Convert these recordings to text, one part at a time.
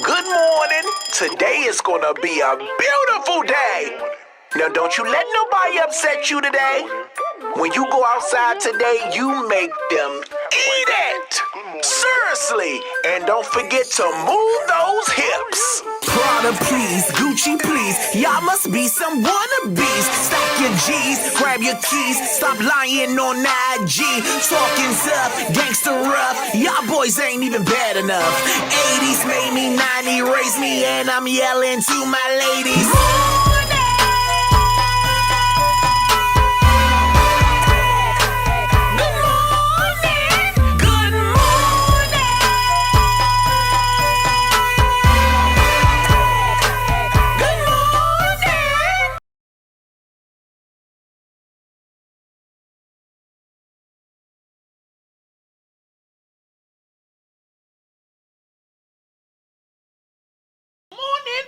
Good morning. Today is gonna be a beautiful day. Now don't you let nobody upset you today. When you go outside today, you make them eat it. Seriously. And don't forget to move those hips. Prada, please. Gucci, please. Y'all must be some wannabes. Stack your G's, grab your keys. Stop lying on IG. Talking tough, gangster rough. Y'all boys ain't even bad enough. 80s made me, 90 raised me, and I'm yelling to my ladies.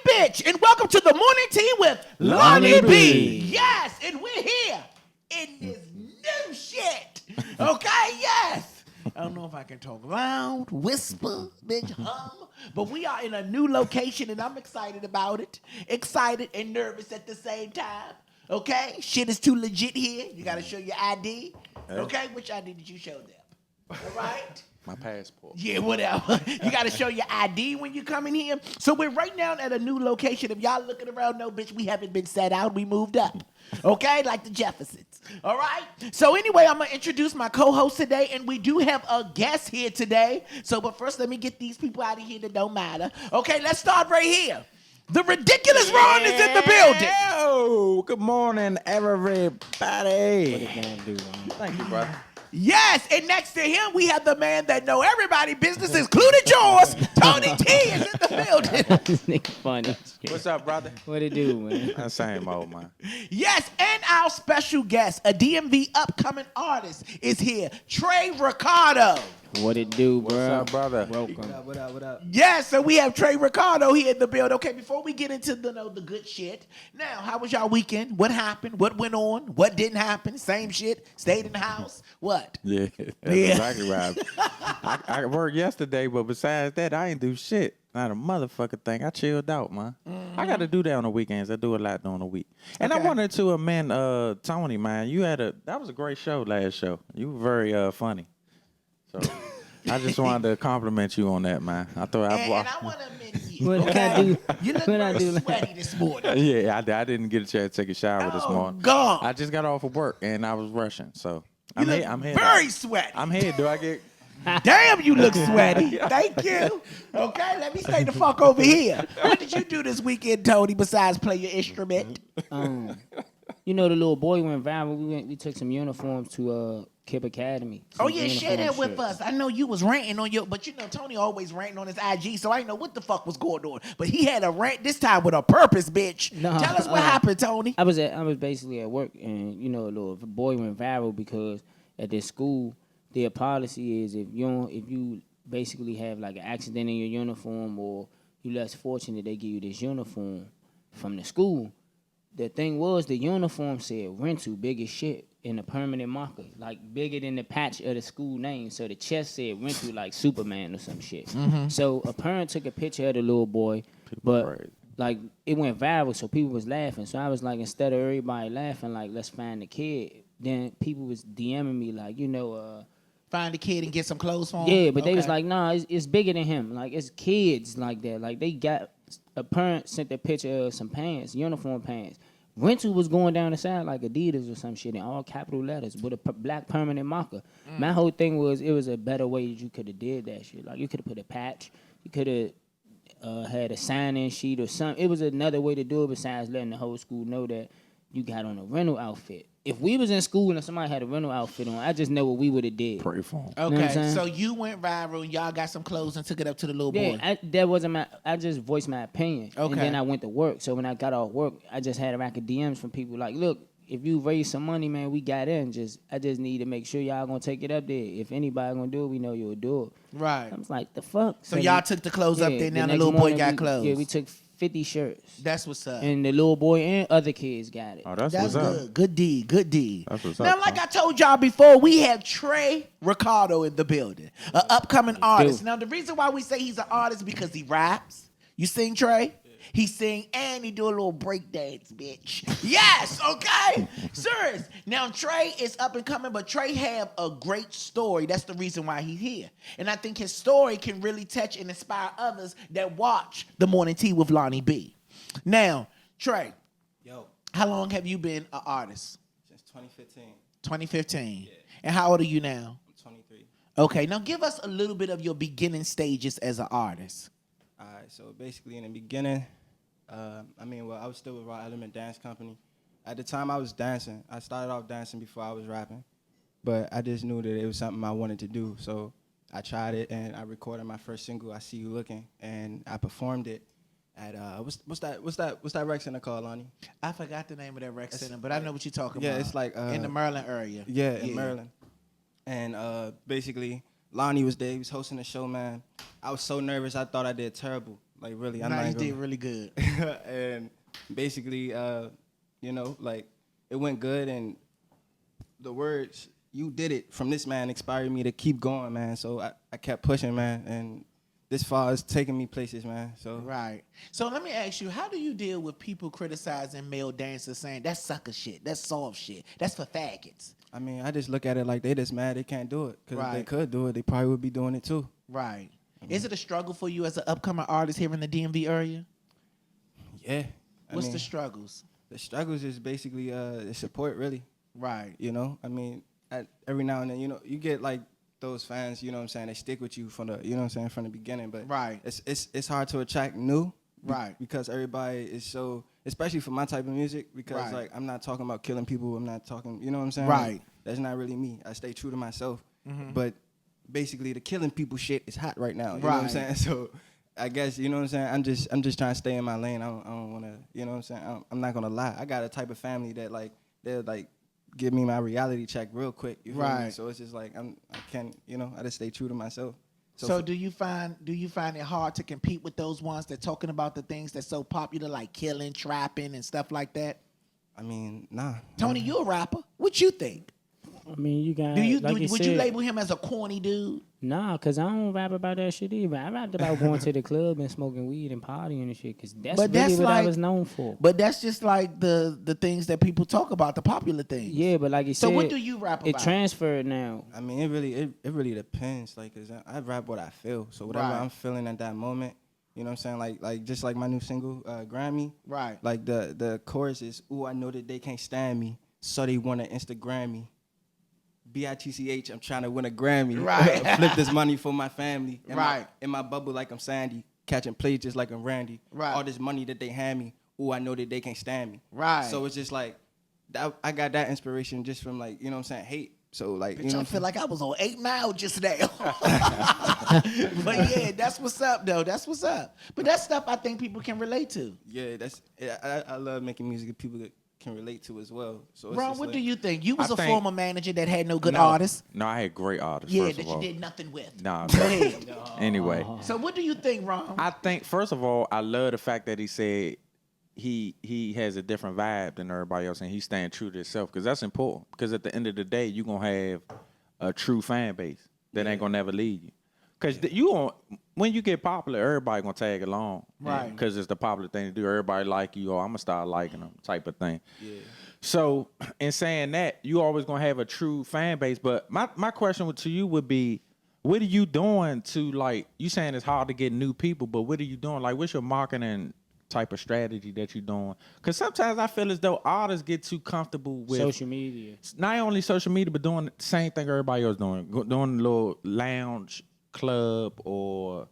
Bitch, and welcome to the morning tea with Lonnie Bee. Yes, and we're here in this new shit. Okay, yes. I don't know if I can talk loud, whisper, bitch, hum, but we are in a new location and I'm excited about it. Excited and nervous at the same time. Okay, shit is too legit here. You gotta show your ID. Okay, which ID did you show them? All right. My passport. Yeah, whatever. You got to show your ID when you come in here. So we're right now at a new location. If y'all looking around, no, bitch, we haven't been set out. We moved up. Okay? Like the Jeffersons. All right? So anyway, I'm going to introduce my co-host today, and we do have a guest here today. So, but first, let me get these people out of here that don't matter. Okay, let's start right here. The ridiculous Ron is in the building. Oh, good morning, everybody. What did man do, Ron? Thank you, brother. Yes, and next to him, we have the man that know everybody business, including yours. Tony T is in the building. This nigga funny. What's up, brother? What it do, man? That same old man. Yes, and our special guest, a DMV upcoming artist, is here, Trey Ricardo. What it do, bro? What's up, brother? Welcome. What up? Yes, so we have Trey Ricardo here in the building. Okay, before we get into the good shit, now, how was y'all weekend? What happened? What went on? What didn't happen? Same shit? Stayed in the house? What? Yeah, that's exactly right. I worked yesterday, but besides that, I ain't do shit. Not a motherfucking thing. I chilled out, man. Mm-hmm. I got to do that on the weekends. I do a lot during the week. And I wanted to amend Tony, man. That was a great show last show. You were very funny. So I just wanted to compliment you on that, man. I thought and I want to admit you. What did I do? You look very sweaty this morning. Yeah, I didn't get a chance to take a shower this morning. God. I just got off of work and I was rushing, so I'm here. Very sweaty. I'm here. Do I get? Damn, you look sweaty. Thank you. Okay, let me stay the fuck over here. What did you do this weekend, Tony, besides play your instrument? You know the little boy went viral. We took some uniforms to Kip Academy. Oh yeah, share that with us. I know you was ranting on but you know Tony always ranting on his IG, so I didn't know what the fuck was going on. But he had a rant this time with a purpose, bitch. No, tell us what happened, Tony. I was basically at work, and you know, a little boy went viral because at this school, their policy is if you basically have like an accident in your uniform or you less fortunate, they give you this uniform from the school. The thing was, the uniform said rental, big as shit, in a permanent marker, like bigger than the patch of the school name. So the chest said rental like Superman or some shit. Mm-hmm. So a parent took a picture of the little boy, but like it went viral, so people was laughing. So I was like, instead of everybody laughing, like let's find the kid. Then people was DMing me like, find the kid and get some clothes for him? Yeah, but they was like, nah, it's bigger than him. Like, it's kids like that. Like, they got, a parent sent a picture of some pants, uniform pants. Rental was going down the side like Adidas or some shit in all capital letters with a black permanent marker. My whole thing was, it was a better way that you could have did that shit. Like, you could have put a patch. You could have had a sign-in sheet or something. It was another way to do it besides letting the whole school know that you got on a rental outfit. If we was in school and somebody had a rental outfit on, I just know what we would have did. Pray for him. Okay, so you went viral and y'all got some clothes and took it up to the little boy. I just voiced my opinion. Okay. And then I went to work. So when I got off work, I just had a rack of DMs from people like, look, if you raise some money, man, we got in. I just need to make sure y'all gonna take it up there. If anybody gonna do it, we know you'll do it. Right. I was like, the fuck? So y'all took the clothes up there, now the little boy got clothes. Yeah, we took 50 shirts. That's what's up. And the little boy and other kids got it. Oh, that's what's good. Up. Good deed. That's what's now, like I told y'all before, we have Trey Ricardo in the building, an upcoming artist. Now, the reason why we say he's an artist because he raps, You sing, Trey? Yeah. He sing and he do a little break dance, bitch. Yes, okay? Serious. Now, Trey is up and coming, but Trey have a great story. That's the reason why he's here. And I think his story can really touch and inspire others that watch The Morning Tea with Lonnie B. Now, Trey. Yo. How long have you been an artist? Since 2015. 2015. Yeah. And how old are you now? I'm 23. Okay, now give us a little bit of your beginning stages as an artist. All right, so basically in the beginning, I was still with Raw Element Dance Company. At the time I was dancing. I started off dancing before I was rapping, but I just knew that it was something I wanted to do. So I tried it and I recorded my first single, I See You Looking, and I performed it at what's that rec center called, Lonnie? I forgot the name of that rec center, but I know what you're talking yeah, about. it's like in the Maryland area. Yeah, in Maryland. And basically Lonnie was there. He was hosting the show, man. I was so nervous. I thought I did terrible. Like, really. You did really good. And basically, like, it went good. And the words, "you did it," from this man inspired me to keep going, man. So I kept pushing, man. And this far is taking me places, man. So right. So let me ask you, how do you deal with people criticizing male dancers saying that's sucker shit, that's soft shit, that's for faggots? I mean, I just look at it like they just mad they can't do it. Because if they could do it, they probably would be doing it too. Right. Is it a struggle for you as an upcoming artist here in the DMV area? Yeah. What's the struggles? The struggles is basically the support, really. Right. You know, I mean, every now and then, you get like those fans, you know what I'm saying, they stick with you from the, from the beginning. But right. It's hard to attract new. Right. Because everybody is so, especially for my type of music, because like I'm not talking about killing people, I'm not talking, you know what I'm saying? Right. Like, that's not really me. I stay true to myself. Mm-hmm. But basically the killing people shit is hot right now. You know what I'm saying? So I guess, you know what I'm saying, I'm just trying to stay in my lane. I don't want to, you know what I'm saying? I'm not going to lie. I got a type of family that like, they'll like give me my reality check real quick. You feel me? So it's just like, I can't, I just stay true to myself. So do you find it hard to compete with those ones that talking about the things that's so popular, like killing, trapping, and stuff like that? I mean, nah. Tony, you a rapper. What you think? I mean, you got. Would you label him as a corny dude? Nah, cause I don't rap about that shit either. I rapped about going to the club and smoking weed and partying and shit. Cause that's really what I was known for. But that's just like the things that people talk about, the popular things. Yeah, but like you said, so what do you rap about? It transferred now. I mean, it really depends. Like, cause I rap what I feel. So whatever I'm feeling at that moment, you know what I'm saying? Like just like my new single, Grammy. Right. Like the chorus is, "Ooh, I know that they can't stand me, so they wanna Instagram me. BITCH, I'm trying to win a Grammy. Right. Flip this money for my family. Right. In my bubble like I'm Sandy, catching plays just like I'm Randy. Right. All this money that they hand me, ooh, I know that they can't stand me. Right. So it's just like, I got that inspiration just from like, you know what I'm saying, hate. So like, Bitch, I feel like I was on 8 Mile just now. But yeah, that's what's up though. That's what's up. But that's stuff I think people can relate to. Yeah, I love making music that people can relate to as well. So Ron, what do you think? You was I a think- former manager that had no good artists. No, I had great artists. Yeah, first that of all. you did nothing with. Nah. Go ahead. Anyway, So what do you think, Ron? I think first of all, I love the fact that he said he has a different vibe than everybody else, and he's staying true to himself because that's important. Because at the end of the day, you are gonna have a true fan base that ain't gonna never leave you. Because when you get popular, everybody gonna tag along, right? Because it's the popular thing to do. Everybody like you, or I'm gonna start liking them, type of thing. Yeah. So in saying that, you always gonna have a true fan base. But my question to you would be, what are you doing to, like, you saying it's hard to get new people, but what are you doing? Like, what's your marketing type of strategy that you're doing? Because sometimes I feel as though artists get too comfortable with social media. Not only social media, but doing the same thing everybody else doing, doing a little lounge club or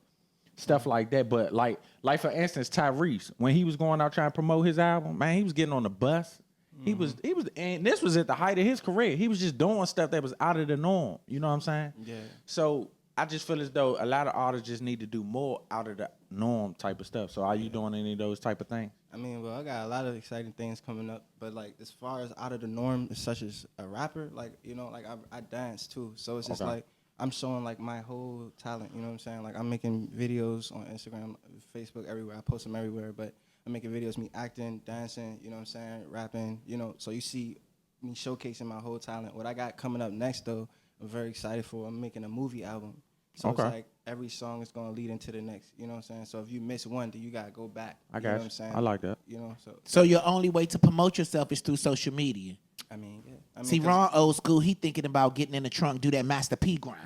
stuff like that. But like for instance, Tyrese, when he was going out trying to promote his album, man, he was getting on the bus. He was, and this was at the height of his career. He was just doing stuff that was out of the norm. You know what I'm saying? Yeah. So I just feel as though a lot of artists just need to do more out of the norm type of stuff. So are you doing any of those type of things? I mean, well, I got a lot of exciting things coming up, but like as far as out of the norm, such as a rapper, like, like I dance too. So it's just like I'm showing like my whole talent. You know what I'm saying? Like I'm making videos on Instagram, Facebook, everywhere. I post them everywhere, but I'm making videos, me acting, dancing, you know what I'm saying, rapping, so you see me showcasing my whole talent. What I got coming up next, though, I'm very excited for. I'm making a movie album. So it's like every song is gonna lead into the next. You know what I'm saying? So if you miss one, then you gotta go back. I You know got what you. I'm saying? I like that. You know, So your only way to promote yourself is through social media. I mean, yeah. I mean, See, 'cause- Ron old school, he thinking about getting in the trunk, do that Master P grind.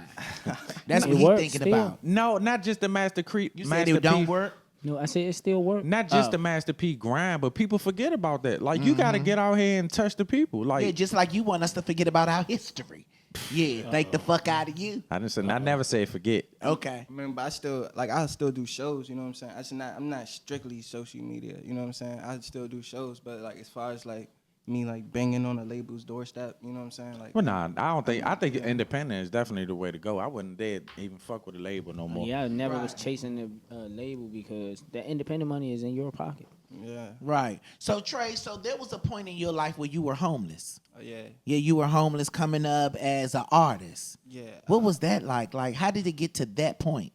That's It what he works thinking still. about. No, not just the Master Creep. You said Master it don't P, work? No, I said it still works. Not just the Master P grind, but people forget about that. Like you got to get out here and touch the people. Like Yeah, just like you want us to forget about our history. Yeah, thank the fuck out of you. I didn't say. I never say forget. Okay. I mean, but I still do shows. You know what I'm saying? I'm not strictly social media. You know what I'm saying? I still do shows, but like as far as like me like banging on a label's doorstep, you know what I'm saying? Like, Well, nah, I don't think. I think independent is definitely the way to go. I wouldn't dare even fuck with a label no more. Yeah, I never was chasing the label because the independent money is in your pocket. yeah, Right. So Trey, so there was a point in your life where you were homeless. yeah, Yeah, you were homeless coming up as an artist. yeah. What was that like? Like, how did it get to that point?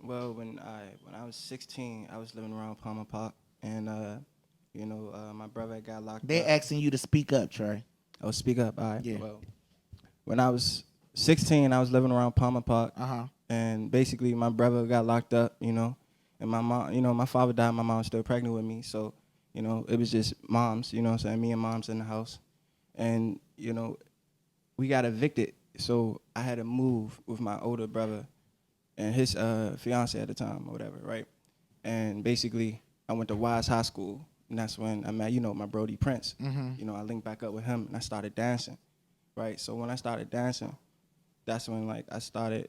Well, when I was 16, I was living around Palmer Park, and my brother got locked They're up. asking you to speak up, Trey. Oh, speak up. All right. Yeah. Well, when I was 16, I was living around Palmer Park. Uh-huh. And basically, my brother got locked up, and my mom, my father died, my mom was still pregnant with me. So, it was just moms, what I'm saying, me and moms in the house. And, we got evicted. So I had to move with my older brother and his fiance at the time or whatever, right? And basically, I went to Wise High School. And that's when I met, my Brody Prince. Mm-hmm. I linked back up with him and I started dancing, right? So when I started dancing, that's when like I started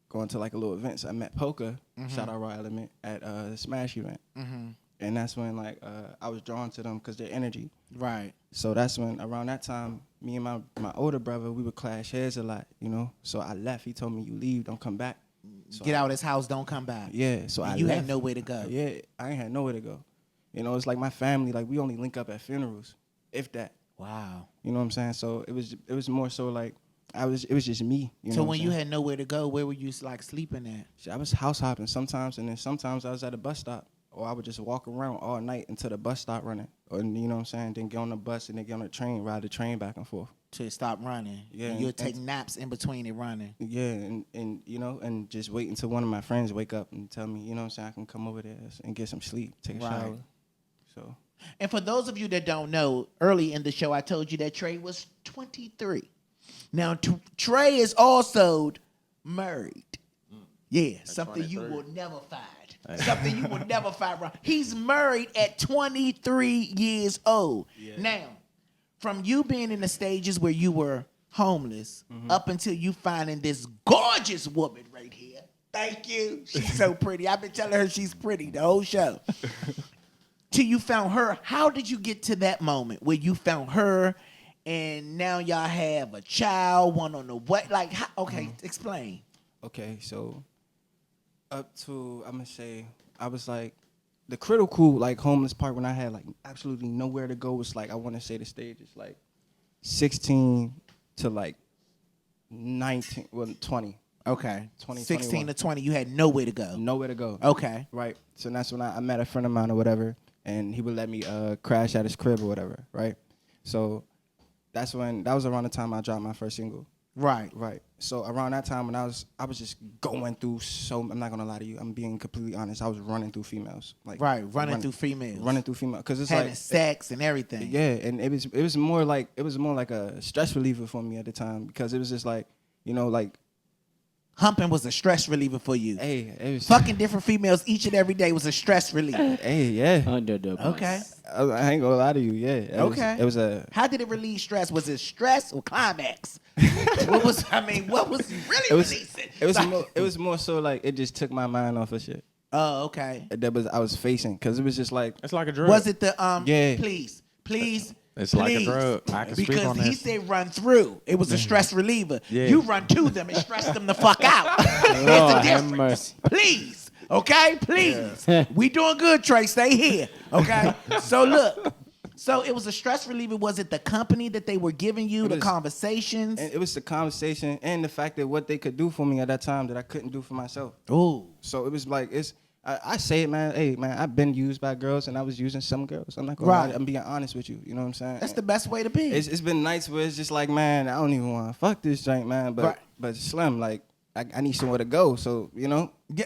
going to like a little events. I met Polka, shout out Raw Element, at a Smash event. Mm-hmm. And that's when like I was drawn to them because their energy. Right. So that's when around that time, me and my older brother, we would clash heads a lot, So I left. He told me, you leave, don't come back. So Get out of his house, don't come back. Yeah, so And I you left. had nowhere to go. Yeah, I ain't had nowhere to go. It's like my family, like we only link up at funerals, if that. Wow. You know what I'm saying? So it was more so like it was just me. You So know when what I'm you saying? had nowhere to go, where were you like sleeping at? Shit, I was house hopping sometimes, and then sometimes I was at a bus stop, or I would just walk around all night until the bus stopped running, or you know what I'm saying? Then get on the bus and then get on the train, ride the train back and forth. To stop running. Yeah, And you'll and- take naps in between it running. Yeah, and and just wait until one of my friends wake up and tell me, you know what I'm saying, I can come over there and get some sleep, take a Right. shower. So And for those of you that don't know, early in the show, I told you that Trey was 23. Now, Trey is also married. Yeah, something you will never find. Something you will never find wrong. He's married at 23 years old. Yeah. Now, from you being in the stages where you were homeless up until you finding this gorgeous woman right here. Thank you. She's so pretty. I've been telling her she's pretty the whole show. Till you found her, how did you get to that moment where you found her and now y'all have a child, one on the way? Like, explain. okay, so up to I'm gonna say I was like the critical like homeless part when I had like absolutely nowhere to go was like I want to say the stage is like 16 to like 19, well 20. Okay. 20, 16 21. to 20, you had nowhere to go. Nowhere to go. Okay. Right. So that's when I met a friend of mine or whatever, and he would let me crash at his crib or whatever. Right. So that was around the time I dropped my first single. Right. Right. So around that time when I was just going through I'm not gonna lie to you, I'm being completely honest. I was running through females. Like Running through females. Running through females. Because it's having like sex and everything. yeah, and it was more like a stress reliever for me at the time because it was just like, like Humping was a stress reliever for you. hey, it was Fucking different females each and every day was a stress reliever. hey, yeah. Under the bus. Okay. I ain't gonna lie to you, yeah. Okay. It was a How did it relieve stress? Was it stress or climax? what was really releasing? it was more so like it just took my mind off of shit Oh, okay. that I was facing because it was just like It's like a drug. Was it the Yeah. Please. It's like a drug. I can speak because on he this. said run through. It was a stress reliever. Yeah. You run to them and stress them the fuck out. It's a Lord have difference. mercy. Please. Okay? Please. We doing good, Trey. Stay here. Okay? So look. So it was a stress reliever. Was it the company that they were giving you, the was- conversations? and it was the conversation and the fact that what they could do for me at that time that I couldn't do for myself. Ooh. So it was like I say it, man. Hey, man, I've been used by girls and I was using some girls. I'm not gonna lie. Right. I'm being honest with you. You know what I'm saying? That's the best way to be. It's been nights where it's just like, man, I don't even want to fuck this joint, man. But Right. but Slim, like I need somewhere to go. So you know, you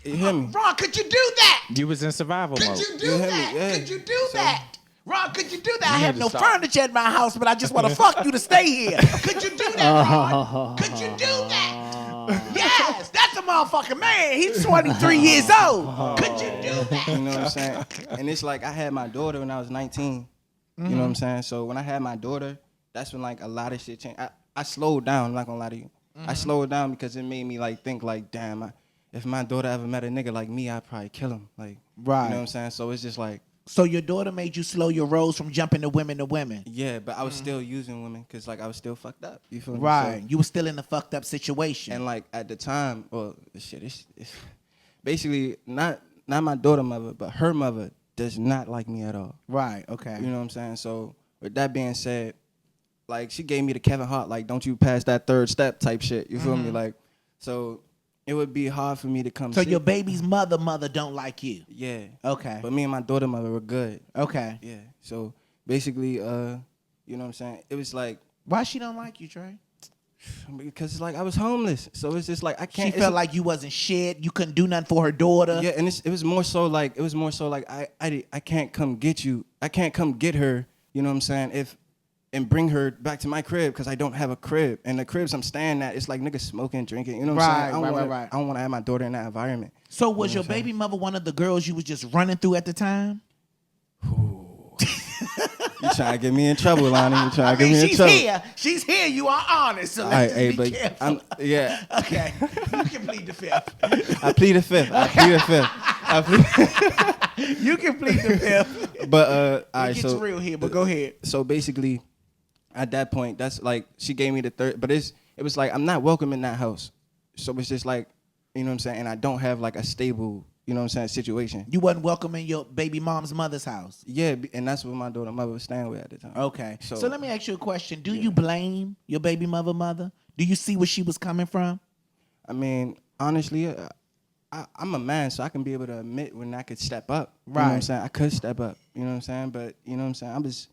hear me? Ron, could you do that? You was in survival Could mode. you do You hear me? that? Yeah. Could you do that? Ron, could you do that? I You have need no to stop. furniture at my house, but I just want to fuck you to stay here. Could you do that, Ron? Could you do that? Yes, that's a motherfucking man. He's 23 years old. Could you do that? You know what I'm saying? And it's like I had my daughter when I was 19. You know what I'm saying? So when I had my daughter, that's when like a lot of shit changed. I slowed down. I'm not gonna lie to you. I slowed down because it made me like think like, damn, if my daughter ever met a nigga like me, I'd probably kill him. Like, Right. You know what I'm saying? So it's just like, So your daughter made you slow your rolls from jumping to women to women. yeah, but I was still using women because like I was still fucked up. You feel me? Right. So, You were still in a fucked up situation. and like at the time, well, shit, it's basically not my daughter mother, but her mother does not like me at all. Right. Okay. You know what I'm saying? So with that being said, like she gave me the Kevin Hart, like don't you pass that third step type shit. You feel me? Like, so it would be hard for me to come. So see. your baby's mother don't like you. Yeah. Okay. But me and my daughter mother were good. Okay. Yeah. So basically, you know what I'm saying? It was like Why she don't like you, Trey? because like I was homeless, so it's just like I can't. She felt like you wasn't shit. You couldn't do nothing for her daughter. Yeah, and it was more so like I can't come get you. I can't come get her. You know what I'm saying? And bring her back to my crib because I don't have a crib. And the cribs I'm staying at, it's like niggas smoking, drinking. You know what I'm saying? Right. I don't want to have my daughter in that environment. So was your baby mother one of the girls you was just running through at the time? You trying to get me in trouble, Lonnie? You trying to get me in she's trouble? here. She's here. You are honest. So All let's right, just be careful. yeah. Okay. You can plead the fifth. I plead the fifth. You can plead the fifth. But all It right, gets so real here, but go ahead. So basically, at that point, that's like she gave me the third. But it was like I'm not welcome in that house. So it's just like, you know what I'm saying. And I don't have like a stable, you know what I'm saying, situation. You wasn't welcome in your baby mom's mother's house. Yeah, and that's what my daughter mother was staying with at the time. Okay. So- So let me ask you a question. Do you blame your baby mother? Do you see where she was coming from? I mean, honestly, I'm a man, so I can be able to admit when I could step up. You know what I'm Right. saying? I could step up. You know what I'm saying? But you know what I'm saying?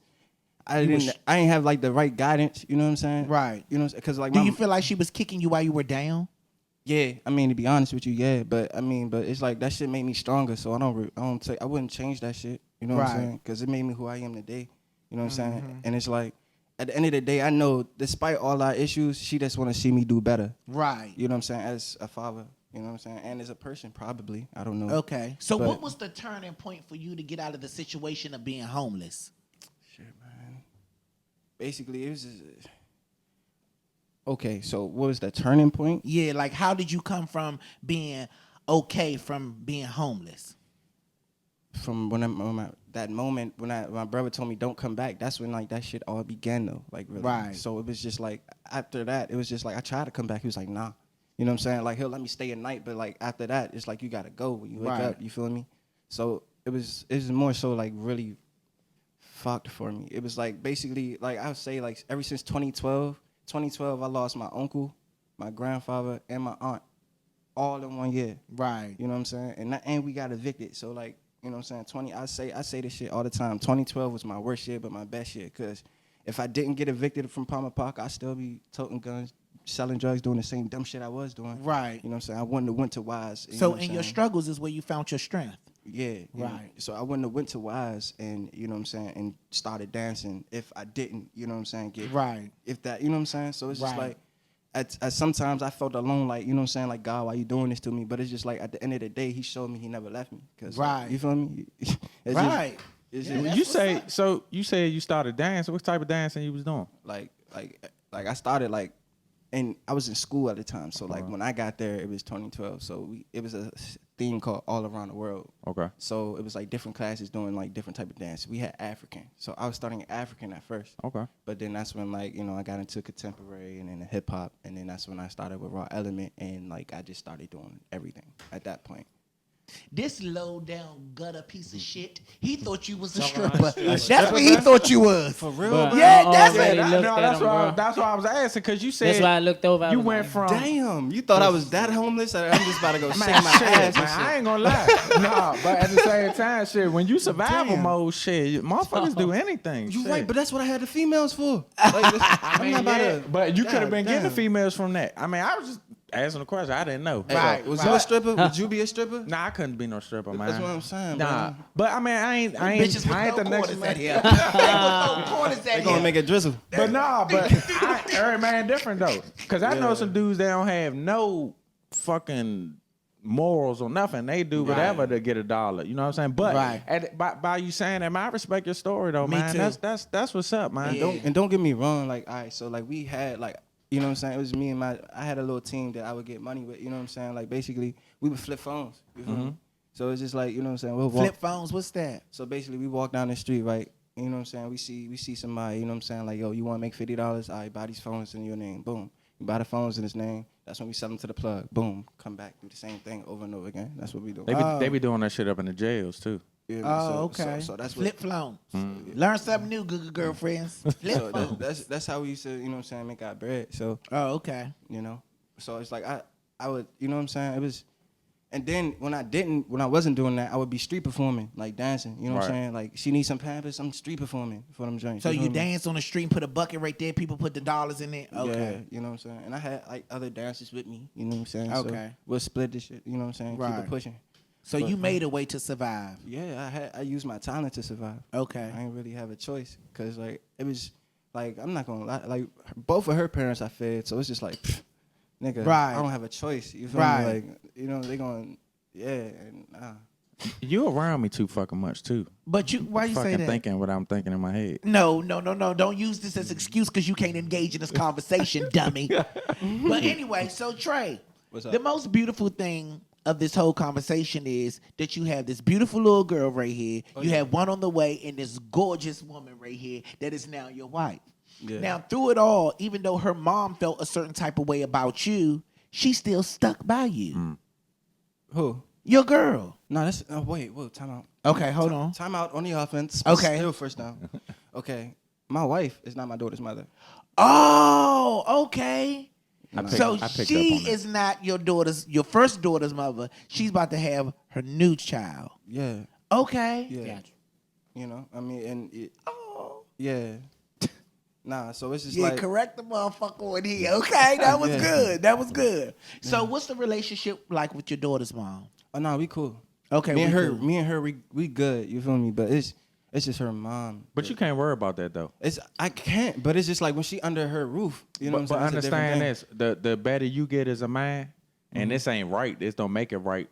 I didn't have like the right guidance. You know what I'm saying? Right. You know, because like Do you feel like she was kicking you while you were down? yeah. I mean, to be honest with you, yeah. But it's like that shit made me stronger. So I wouldn't change that shit. You know what I'm Right. saying? Because it made me who I am today. You know what I'm saying? And it's like at the end of the day, I know despite all our issues, she just want to see me do better. Right. You know what I'm saying? As a father, you know what I'm saying? And as a person, probably. I don't know. Okay. So But- what was the turning point for you to get out of the situation of being homeless? Shit, man. Basically, it was just, okay, so what was the turning point? Yeah, like how did you come from being okay from being homeless? From that moment when my brother told me don't come back, that's when like that shit all began though. Like really. Right. So it was just like after that, it was just like I tried to come back. He was like, nah. You know what I'm saying? Like he'll let me stay at night, but like after that, it's like you gotta go when you wake Right. up. You feel me? So it was more so like really fucked for me. It was like basically like I would say like ever since 2012, I lost my uncle, my grandfather, and my aunt all in 1 year. Right. You know what I'm saying? And we got evicted. So like, you know what I'm saying? I say this shit all the time. 2012 was my worst year, but my best year. Cause if I didn't get evicted from Palmer Park, I'd still be toting guns, selling drugs, doing the same dumb shit I was doing. Right. You know what I'm saying? I wouldn't have went to Wise. You know So what I'm in your saying? struggles is where you found your strength. Yeah. you know. Right. So I wouldn't have went to Wise and, you know what I'm saying, and started dancing if I didn't, you know what I'm saying, get Right. if that, you know what I'm saying? So it's just Right. like at sometimes I felt alone, like, you know what I'm saying, like, God, why you doing this to me? But it's just like at the end of the day, he showed me he never left me. Cause Right. You feel me? It's Right. It's Yeah, just, that's You what's say up. so. You said you started dancing. What type of dancing you was doing? like I started like, and I was in school at the time. So like when I got there, it was 2012. So it was a theme called All Around the World. Okay. So it was like different classes doing like different type of dance. We had African. So I was starting African at first. Okay. But then that's when like, you know, I got into contemporary and then hip hop. And then that's when I started with Raw Element. And like I just started doing everything at that point. This low down gutter piece of shit, he thought you was a Talking stripper. about stripper. That's what he thought you was. For real? But Yeah, I that's already it. looked at that's him, why. bro. That's why I was asking because you said That's why I looked over. I you was went like, from. Damn, you thought I was that homeless? I'm just about to go shake Man, my shit, ass. man, and shit. I ain't gonna lie. Nah, but at the same time, shit, when you survival Damn. mode, shit, motherfuckers do anything. You shit. right, but that's what I had the females for. Like, I'm I mean, not about yeah, to. but you could have God been damn. getting females from that. I mean, I was just asking the question. I didn't know. Right. Was you a stripper? Would you be a stripper? Nah, I couldn't be no stripper, man. That's what I'm saying, Nah, bro. but I mean, I ain't Bitches with the no next quarters man. at here. They with no quarters They at gonna here. make it drizzle. But nah, but every man different though. Cause I know some dudes that don't have no fucking morals or nothing. They do whatever to get $1. You know what I'm saying? But by you saying that, man, I respect your story though, Me man. too. That's what's up, man. Yeah. Don't get me wrong. Like, all right, so like we had like, you know what I'm saying? It was me and I had a little team that I would get money with. You know what I'm saying? Like basically, we would flip phones. You feel me? So it's just like, you know what I'm saying? We'll walk. Flip phones, what's that? So basically, we walk down the street, right? You know what I'm saying? We see somebody, you know what I'm saying? Like, yo, you want to make $50? All right, buy these phones in your name. Boom. You buy the phones in his name. That's when we sell them to the plug. Boom. Come back, do the same thing over and over again. That's what we do. They be doing that shit up in the jails too. Yeah, Oh, okay. So that's what. Flip phones. Learn something new, good girlfriends. Flip So phones. that's how we used to, you know what I'm saying, make our bread. So, Oh, okay. you know. So it's like I would, you know what I'm saying? It was, and then when I wasn't doing that, I would be street performing, like dancing. You know what I'm saying? Like she needs some Pampers, I'm street performing for them joints. So you feel me? dance on the street and put a bucket right there. People put the dollars in it. Okay. Yeah, you know what I'm saying? And I had like other dancers with me, you know what I'm saying? Okay. So we'll split this shit, you know what I'm saying? Keep Right. it pushing. So But, you made a way to survive. Yeah, I used my talent to survive. Okay. I didn't really have a choice because like it was like I'm not gonna lie, like both of her parents I fed, so it's just like, pff, nigga, Right. I don't have a choice. You feel Right. me? Like you know they going, yeah, and You around me too fucking much too. But why you say Fucking that? thinking what I'm thinking in my head. No. Don't use this as excuse because you can't engage in this conversation, dummy. But anyway, so Trey, What's up? the most beautiful thing of this whole conversation is that you have this beautiful little girl right here. You have one on the way and this gorgeous woman right here that is now your wife. Yeah. Now, through it all, even though her mom felt a certain type of way about you, she still stuck by you. who? Your girl. No, that's wait, whoa, time out. Okay, hold on. Time out on the offense. Okay. Still first down. Okay, my wife is not my daughter's mother. Oh, okay. I picked So up on she that. is not your first daughter's mother. She's about to have her new child. Yeah, Okay. yeah. Gotcha. You know, I mean, and yeah. Nah, so it's just Yeah, like correct the motherfucker in here. Okay, that was Yeah. good. That was good. So what's the relationship like with your daughter's mom? oh no, we cool. Okay, me and we her, cool. we good. You feel me? But it's just her mom. But you can't worry about that though. I can't. But it's just like when she under her roof. You know But what I'm saying? It's a different understand thing. this: the better you get as a man, and this ain't right. This don't make it right.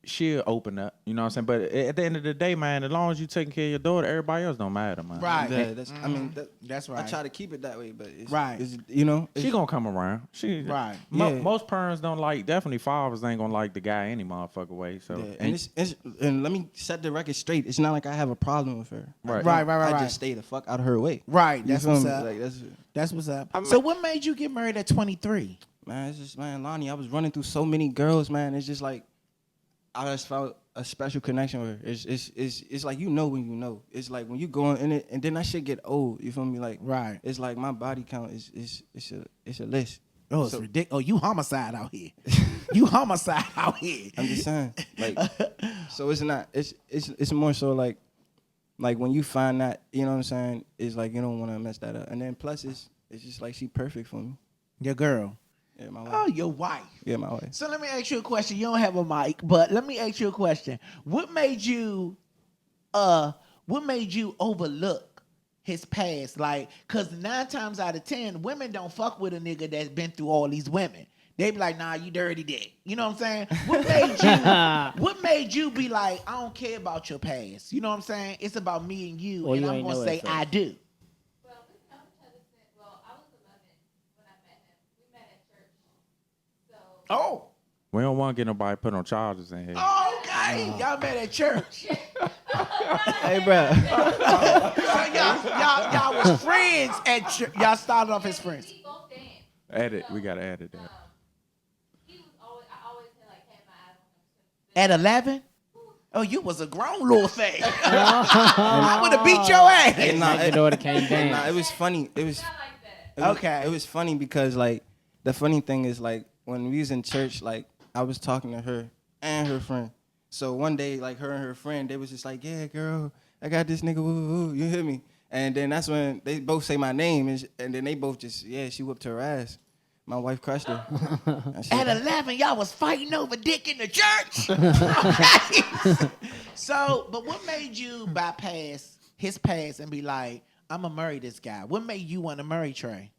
She'll open up. You know what I'm saying? But at the end of the day, man, as long as you taking care of your daughter, everybody else don't matter, man. Right. Yeah, that's. I mean, That's I right. try to keep it that way, but it's, Right. It's, you know, She it's- gonna come around. Right. Yeah. Most parents don't like. Definitely fathers ain't gonna like the guy any motherfucker way. So Yeah, and let me set the record straight. It's not like I have a problem with her. Right. Right. I Right. just stay the fuck out of her way. Right. You That's feel what's me? up. Like That's what's up. So what made you get married at 23? man, it's just man, Lonnie. I was running through so many girls, man. It's just like I just felt a special connection with her. It's like you know when you know. It's like when you go in it, and then that shit get old. You feel me? Like Right. It's like my body count is it's a list. Oh, it's So- ridiculous. Oh, you homicide out here. You homicide out here. I'm just saying, like, so it's not. It's more so like when you find that, you know what I'm saying. It's like you don't want to mess that up. And then plus it's just like she perfect for me. Your girl. Yeah, my wife. Oh, your wife. Yeah, my wife. So let me ask you a question. You don't have a mic, but let me ask you a question. What made you overlook his past? Like, cause 9 times out of 10, women don't fuck with a nigga that's been through all these women. They be like, nah, you dirty dick. You know what I'm saying? What made you be like, I don't care about your past? You know what I'm saying? It's about me and you, Or and you I'm ain't gonna know say it first. I do. Well, we've known each other since, well, I was 11 when I met him. We met at church. So, Oh. we don't want to get nobody put on charges in here. Okay, y'all met at church. Hey, bro. So y'all was friends at church. Y'all started off as friends. we both danced. Edit. We gotta edit that. He was always, I always had my eyes on him. At 11? Oh, you was a grown little thing. I would have beat your ass. Hey, nah, Like your daughter can't dance. Nah, it was funny. It was. Not like that. Okay. It was funny because like the funny thing is like when we was in church, like I was talking to her and her friend. So one day, like her and her friend, they was just like, "Yeah, girl, I got this nigga, woo, woo, you hear me?" And then that's when they both say my name, and then they both just, yeah, she whooped her ass. My wife crushed her. At 11, y'all was fighting over dick in the church. So, but what made you bypass his past and be like, I'm gonna marry this guy? What made you want to marry Trey?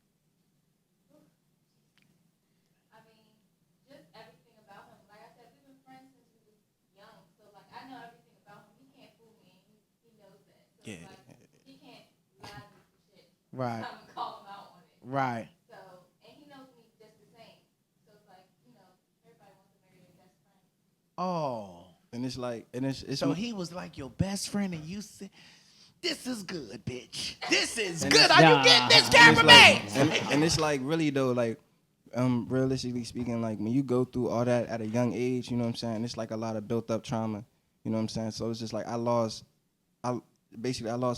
I mean, just everything about him. Like I said, we've been friends since we was young, so like I know everything about him. He can't fool me, and he knows that. So Yeah. like he can't lie to me for shit. Right. I'm gonna call him out on it. Right. So and he knows me just the same. So it's like everybody wants to marry their best friend. Oh. And it's like, it's So he was like your best friend, and you said, "This is good, bitch. This is And good. it's- Are you getting this, and it's cameraman?" like, and it's like really though, like realistically speaking, like when you go through all that at a young age, you know what I'm saying? It's like a lot of built up trauma, you know what I'm saying? So it's just like I lost a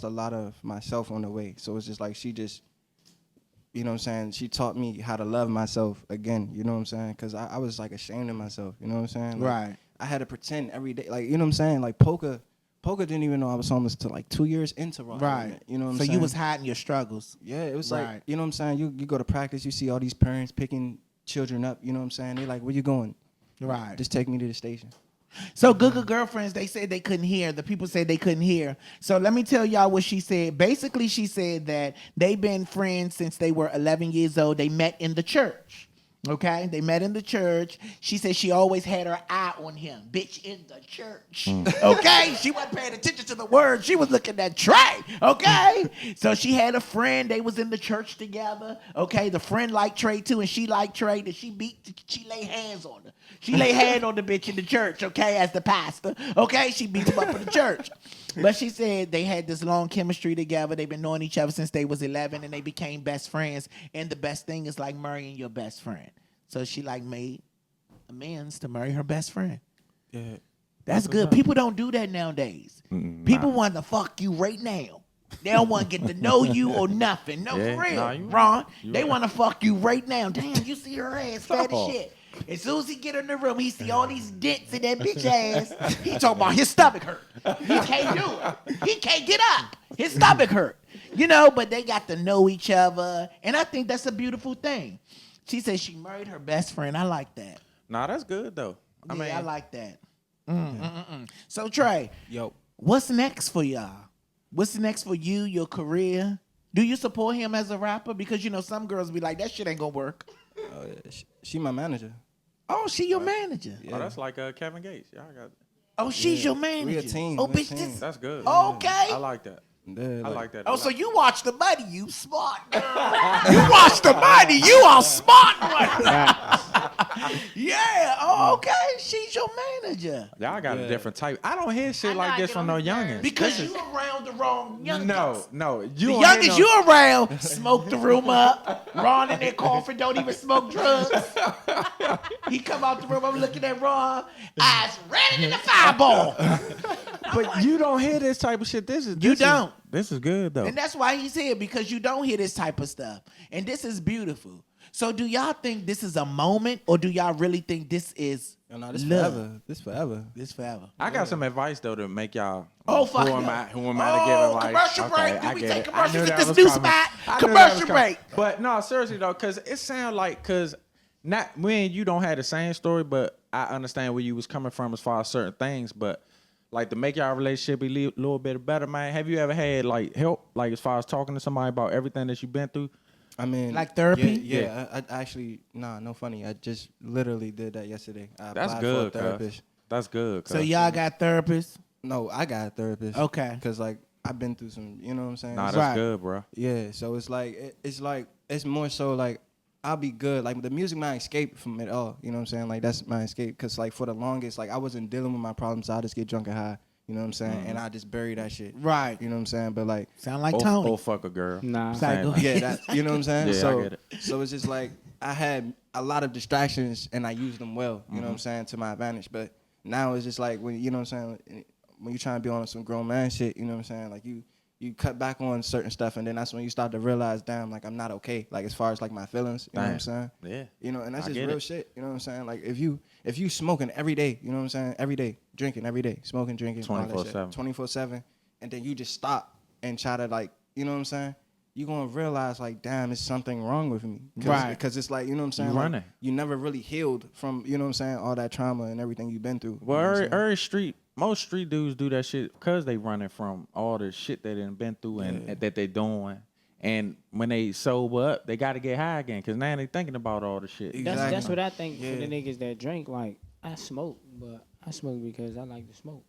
lot of myself on the way. So it's just like she just, you know what I'm saying? She taught me how to love myself again, you know what I'm saying? Because I was like ashamed of myself, you know what I'm saying? Like, Right. I had to pretend every day, like, you know what I'm saying? Like Poker didn't even know I was homeless till like 2 years into Rock. Right. You know what I'm So saying? you was hiding your struggles. Yeah, it was Right. like, you know what I'm saying? You go to practice, you see all these parents picking children up, you know what I'm saying? They like, where you going? Right. Just take me to the station. So good girlfriends, they said they couldn't hear. The people said they couldn't hear. So let me tell y'all what she said. Basically, she said that they've been friends since they were 11 years old. They met in the church. Okay, they met in the church. She said she always had her eye on him. Bitch, in the church. Okay, she wasn't paying attention to the words. She was looking at Trey. Okay, so she had a friend. They was in the church together. Okay, the friend liked Trey too, and she liked Trey. That she lay hands on her. She lay hand on the bitch in the church. Okay, as the pastor. Okay, she beat him up in the church. But she said they had this long chemistry together. They've been knowing each other since they was 11, and they became best friends. And the best thing is like marrying your best friend. So she like made amends to marry her best friend. Yeah. That's good. People don't do that nowadays. People want to fuck you right now. They don't want to get to know you or nothing. No, Yeah, for real, nah, you Ron. you They right. want to fuck you right now. Damn, you see her ass fat as Oh. shit. As soon as he get in the room, he see all these dents in that bitch ass. He talking about his stomach hurt. He can't do it. He can't get up. His stomach hurt. You know, but they got to know each other. And I think that's a beautiful thing. She said she married her best friend. I like that. Nah, that's good though. I mean, I like that. So Trey, Yo. what's next for y'all? What's next for you, your career? Do you support him as a rapper? Because you know some girls be like, that shit ain't gonna work. She my manager. Oh, she your manager. oh, that's like Kevin Gates. Y'all got Oh, she's your manager. We a team. Oh, We a bitch, team. this. that's good. Okay. I like that. Yeah, I like that. Oh, a so lot. you watch the money, you smart girl. You watch the money, you are smart one. Yeah. Oh, okay. She's your manager. Y'all got a different type. I don't hear shit I like know, I this get from on no his nerves. youngins. Because you around the wrong youngins. No, you The don't youngest hear no- you around smoke the room up. Ron in there coughing, don't even smoke drugs. He come out the room, I'm looking at Ron, eyes red in the fireball. But you don't hear this type of shit. This don't. This is good though. And that's why he's here, because you don't hear this type of stuff. And this is beautiful. So do y'all think this is a moment, or do y'all really think this is No, this love? forever. This forever. This forever. I got some advice though to make y'all. Oh, fuck Who am no. I? Who am I to give advice? Commercial break. Do I we get take it. I commercials knew at that this was new coming. spot? I knew that Commercial was coming. break. But no, seriously though, because it sounds like not me and you don't have the same story, but I understand where you was coming from as far as certain things, but. Like to make y'all relationship a little bit better, man. Have you ever had like help, like as far as talking to somebody about everything that you've been through? I mean, Like therapy? Yeah. I actually, no funny. I just literally did that yesterday. I That's applied good, for a therapist. cuz. That's good. So cuz. y'all got therapists? No, I got a therapist. Okay. Because like I've been through some, you know what I'm saying? Nah, It's that's Right. good, bro. Yeah, so it's like it's more so like I'll be good. Like the music, my escape from it all. You know what I'm saying? Like that's my escape. Cause like for the longest, like I wasn't dealing with my problems. I just get drunk and high. You know what I'm saying? And I just bury that shit. Right. You know what I'm saying? But like, Sound like Tony. Oh, fuck a girl. Nah. Sorry, go Same. ahead. yeah, that you know what I'm saying? Yeah, I so get it. so it's just like I had a lot of distractions and I used them well. You know what I'm saying? To my advantage. But now it's just like when you know what I'm saying. When you're trying to be on some grown man shit, you know what I'm saying? Like you cut back on certain stuff, and then that's when you start to realize, damn, like I'm not okay. Like as far as like my feelings, you know what I'm saying? Yeah. You know, and that's I just get real it. shit. You know what I'm saying? Like if you smoking every day, you know what I'm saying? Every day, drinking every day, smoking, drinking, 24/7. 24/7, and then you just stop and try to like, you know what I'm saying? you're gonna realize like, damn, there's something wrong with me. Right. Because it's like, you know what I'm saying? You Like, running. you never really healed from, you know what I'm saying, all that trauma and everything you've been through. Well, you know what I'm saying? most street dudes do that shit because they running from all the shit they done been through and that they doing. And when they sober up, they got to get high again because now they thinking about all the shit. Exactly. That's what I think for Yeah. the niggas that drink. Like, I smoke, but I smoke because I like to smoke.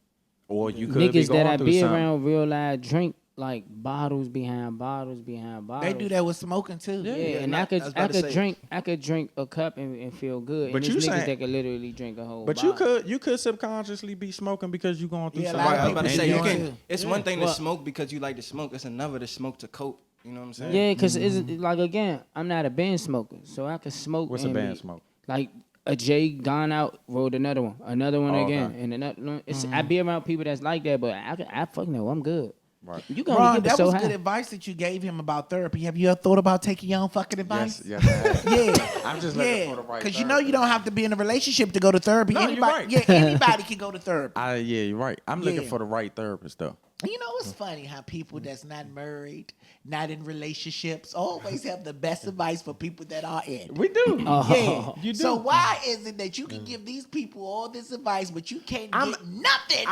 Or you could be Niggas going that I through be something. around real life drink like bottles behind bottles behind bottles. They do that with smoking too. Yeah, Yeah, and I I was about to say. I could drink a cup and feel good. But and you there's niggas saying- that could literally drink a whole But bottle. you could subconsciously be smoking because you going through Yeah, something. like, Right, I was about to And say, you you want can, to. it's one thing to Well- smoke because you like to smoke. It's another to smoke to cope. You know what I'm saying? Yeah, because it's like, again, I'm not a band smoker, so I could smoke. What's a and band be- smoke? Like a J gone out, rolled another one Oh, again, okay. and another one. I be around people that's like that, but I fuck no, I'm good. Right. You gonna Ron, get that so was high. good advice that you gave him about therapy. Have you ever thought about taking your own fucking advice? Yes, I have. Yeah. I'm just looking for the right Because you know you don't have to be in a relationship to go to therapy. No, you're anybody, right. Yeah, anybody can go to therapy. Yeah, you're right. I'm looking Yeah. for the right therapist though. You know, it's funny how people that's not married, not in relationships, always have the best advice for people that are in. We do. Yeah. You do. So why is it that you can give these people all this advice, but you can't get nothing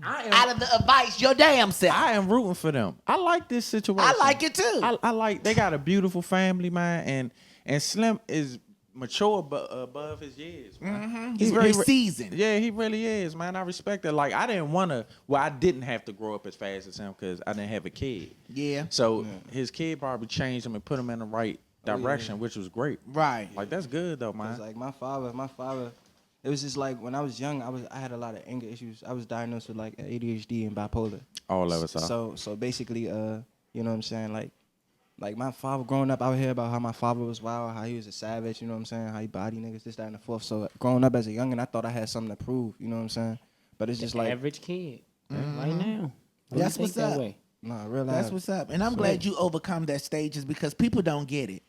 out of the advice your damn self? I am rooting for them. I like this situation. I like it too. I like they got a beautiful family, man, and Slim is mature above his years, man. He's very seasoned. Yeah, he really is, man. I respect it. Like I didn't have to grow up as fast as him because I didn't have a kid. Yeah. So his kid probably changed him and put him in the right direction, which was great. Right. Like that's good though, man. It's like my father. It was just like when I was young, I had a lot of anger issues. I was diagnosed with like ADHD and bipolar. All of us are. So basically, you know what I'm saying? Like my father growing up out here about how my father was wild, how he was a savage, you know what I'm saying? How he body niggas, this, that, and the fourth. So growing up as a youngin', I thought I had something to prove, you know what I'm saying? But it's just like, average kid right now. That's Think what's that up. way. nah, real That's life. what's up. And I'm glad you overcome that stages because people don't get it.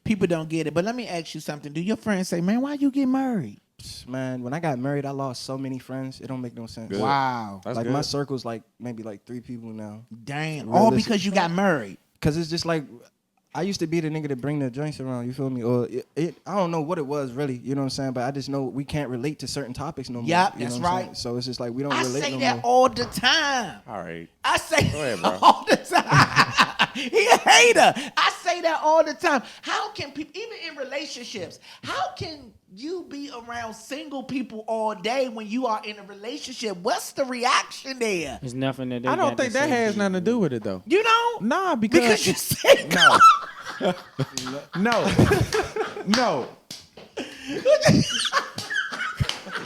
People don't get it. But let me ask you something. Do your friends say, man, why you get married? Man, when I got married, I lost so many friends. It don't make no sense. Good. Wow. That's like good. my circle's like maybe like 3 people now. Damn. All Realistic. because you got married. Cause it's just like I used to be the nigga to bring the joints around. You feel me? Or I don't know what it was really. You know what I'm saying? But I just know we can't relate to certain topics no more. Yup, you know that's what I'm right. saying? So it's just like we don't I relate say no that more. all the time. All right. I say ahead, bro. all the time. He a hater. I say that all the time. How can people, even in relationships, how can you be around single people all day when you are in a relationship? What's the reaction there? There's nothing that they I don't got think to that say has to nothing to do with it though. You know? Nah, because you say no. No.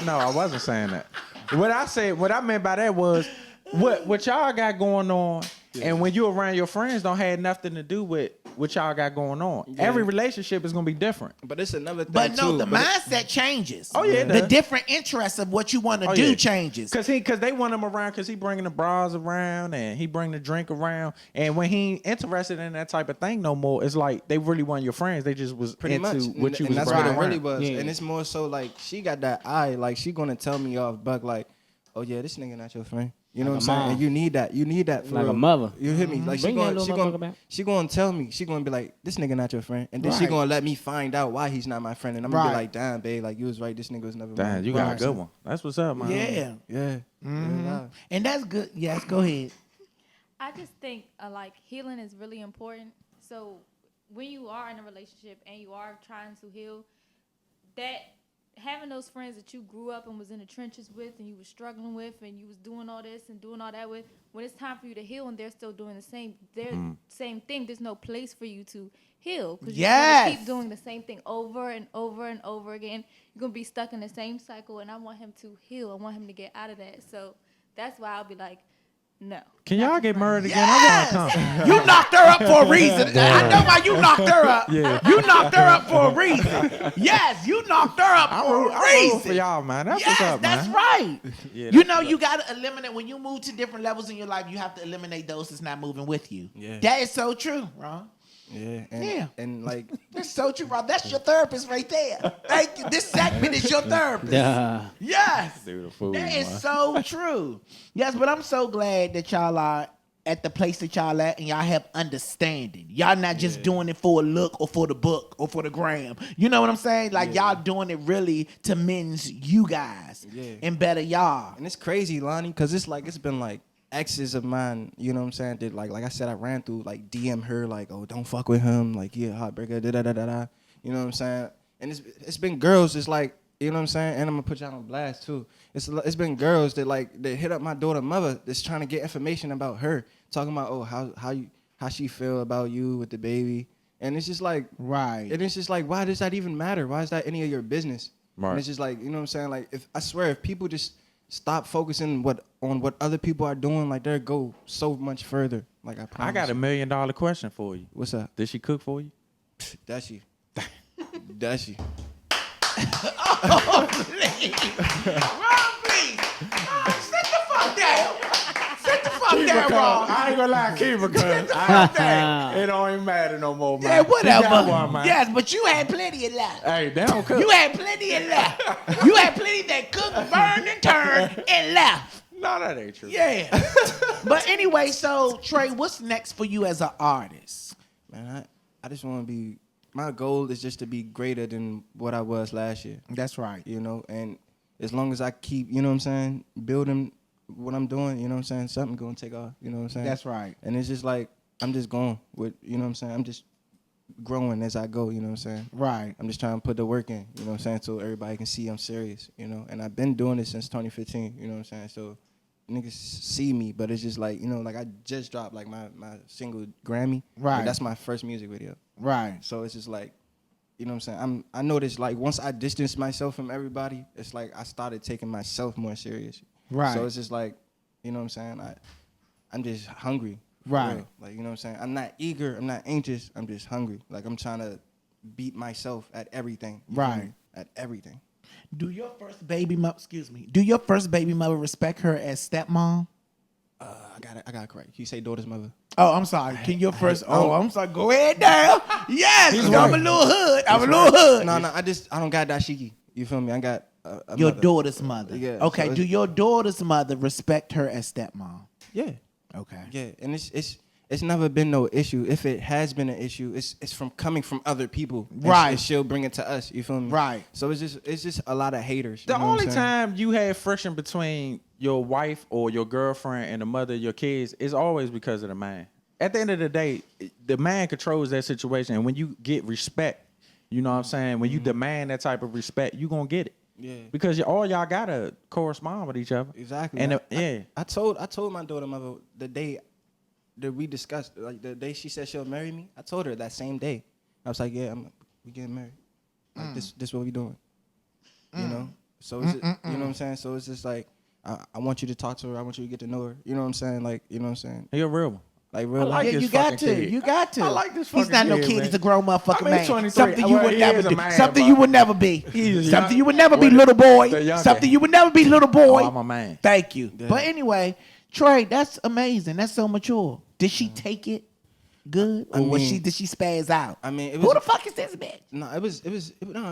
No, I wasn't saying that. What I meant by that was what y'all got going on, and when you around your friends don't have nothing to do with what y'all got going on. Yeah. Every relationship is gonna be different. But it's another thing But no, too. the but mindset changes. Oh, yeah, it the does. different interests of what you want to do changes. Cause they want him around because he bringing the bras around and he bring the drink around. And when he ain't interested in that type of thing no more, it's like they really want your friends. They just was pretty into much, what you and was that's what bringing it really around. was. Yeah. And it's more so like she got that eye, like she gonna tell me off, Buck, like, oh yeah, this nigga not your friend. You know Like what a I'm saying? mom. And you need that. You need that for Like a real. mother. You hear me? Like Bring that little motherfucker back. she gonna tell me. She gonna be like, this nigga not your friend, and then she Right. gonna let me find out why he's not my friend, and I'm gonna be Right. like, damn, babe, like you was right. This nigga was never. Damn, mine. you got a Right. good one. That's what's up, man. Yeah. Yeah. Yeah. And that's good. Yes, go ahead. I just think like healing is really important. So when you are in a relationship and you are trying to heal, that having those friends that you grew up and was in the trenches with and you was struggling with and you was doing all this and doing all that with, when it's time for you to heal and they're still doing the same same thing, there's no place for you to heal because you're Yes. going to keep doing the same thing over and over and over again. You're going to be stuck in the same cycle, and I want him to heal. I want him to get out of that. So that's why I'll be like, no. Can not y'all your get friend. married again? Yes. I want to come. You knocked her up for a reason. I know why you knocked her up. Yeah. You knocked her up for a reason. Yes, you knocked her up for a I'm rooting reason. for y'all, man. That's Yes, what's up, that's man. right. Yeah, You that's know, what's you up. got to eliminate, when you move to different levels in your life, you have to eliminate those that's not moving with you. Yeah. That is so true, Ron. Yeah. And, Yeah. And like, That's so true, Ron. That's your therapist right there. Thank you. This segment is your therapist. Yes. Dude, a fool, That is man. so true. Yes, but I'm so glad that y'all are at the place that y'all at and y'all have understanding. Y'all not just doing it for a look or for the book or for the gram. You know what I'm saying? Like y'all doing it really to men's you guys and better y'all. And it's crazy, Lonnie, because it's been like exes of mine, you know what I'm saying? That like I said, I ran through like DM her like, oh, don't fuck with him, like he a heartbreaker, da da da da da. You know what I'm saying? And it's been girls just like, you know what I'm saying? And I'm gonna put y'all on blast too. It's been girls that hit up my daughter mother that's trying to get information about her, talking about how she feel about you with the baby. And it's just like right. And it's just like, why does that even matter? Why is that any of your business? Right. And it's just like, you know what I'm saying? Like if people just stop focusing on what other people are doing, like they'll go so much further. Like I promise. I got $1 million question for you. What's up? Did she cook for you? Does she? Does she? Oh, please. Ron, please. Oh, sit the fuck down. Sit the fuck down, Ron. I ain't gonna lie, keep it, cuz. It don't even matter no more, man. Yeah, whatever. You got one, man. Yes, but you had plenty of left. Hey, they don't cook. You had plenty of left. You had plenty that cooked, burned, and turned, and left. No, that ain't true. Yeah. But anyway, so, Trey, what's next for you as an artist? Man, I just want to be... My goal is just to be greater than what I was last year. That's right. You know, and as long as I keep, you know what I'm saying, building what I'm doing, you know what I'm saying, something going to take off, you know what I'm saying? That's right. And it's just like, I'm just going with, you know what I'm saying, I'm just growing as I go, you know what I'm saying? Right. I'm just trying to put the work in, you know what I'm saying, so everybody can see I'm serious, you know? And I've been doing this since 2015, you know what I'm saying? So niggas see me, but it's just like, you know, like I just dropped like my single Grammy. Right. Like, that's my first music video. Right. So it's just like, you know what I'm saying? I noticed like once I distanced myself from everybody, it's like I started taking myself more serious. Right. So it's just like, you know what I'm saying? I'm just hungry. Right. Real. Like, you know what I'm saying? I'm not eager, I'm not anxious, I'm just hungry. Like I'm trying to beat myself at everything. Right. At everything. Do your first baby mother respect her as stepmom? I got it correct. You say daughter's mother. Oh, I'm sorry. Can your first? Oh, I'm sorry. Go ahead now. Yes, I'm a little hood. I'm a little hood. No, I don't got dashiki. You feel me? I got your mother. daughter's mother. Yeah. Okay. So do your daughter's mother respect her as stepmom? Yeah. Okay. Yeah, and it's never been no issue. If it has been an issue, it's from coming from other people. Right. And she'll bring it to us. You feel me? Right. So it's just a lot of haters. The you know what only I'm saying? time you had friction between your wife or your girlfriend and the mother of your kids is always because of the man. At the end of the day, the man controls that situation. And when you get respect, you know what I'm saying? When you demand that type of respect, you going to get it. Yeah. Because all y'all got to correspond with each other. Exactly. And I told my daughter mother the day that we discussed, like the day she said she'll marry me, I told her that same day. I was like, yeah, we getting married. Like this what we doing. You know? So it's you know what I'm saying? So it's just like I want you to talk to her. I want you to get to know her. You know what I'm saying? Like, you know what I'm saying? You're a real one. Like real I like life. this You got fucking to. kid. You got to. I like this He's fucking not no kid, kid. man. He's a grown motherfucking I mean, man. 23. Something you Well, would he never is a do. man, Something but- you would never be. He's Something young- you would never be, What- little boy. the youngin'. Something you would never be, little boy. Oh, I'm a man. Thank you. Yeah. But anyway, Trey, that's amazing. That's so mature. Did she take it good, or did she spaz out? I mean, it who was- the fuck is this bitch? No, it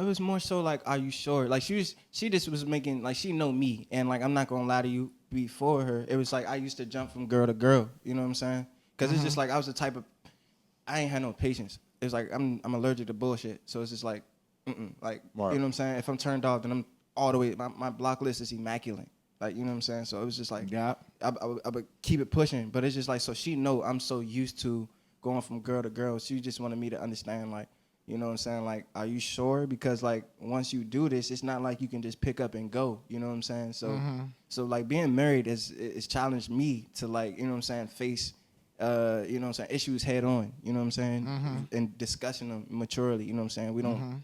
was more so like, are you sure? Like she just was making, like, she know me, and like I'm not gonna lie to you, before her, it was like I used to jump from girl to girl. You know what I'm saying? Because it's just like I was the type of, I ain't had no patience. It was like I'm allergic to bullshit. So it's just like, like Right. you know what I'm saying? If I'm turned off, then I'm all the way. My block list is immaculate. Like, you know what I'm saying? So it was just like, Yeah. I would keep it pushing, but it's just like, so she know I'm so used to going from girl to girl. She just wanted me to understand, like, you know what I'm saying? Like, are you sure? Because like once you do this, it's not like you can just pick up and go. You know what I'm saying? So so like being married is challenged me to, like, you know what I'm saying, face you know what I'm saying, issues head on. You know what I'm saying? And discussing them maturely. You know what I'm saying? We don't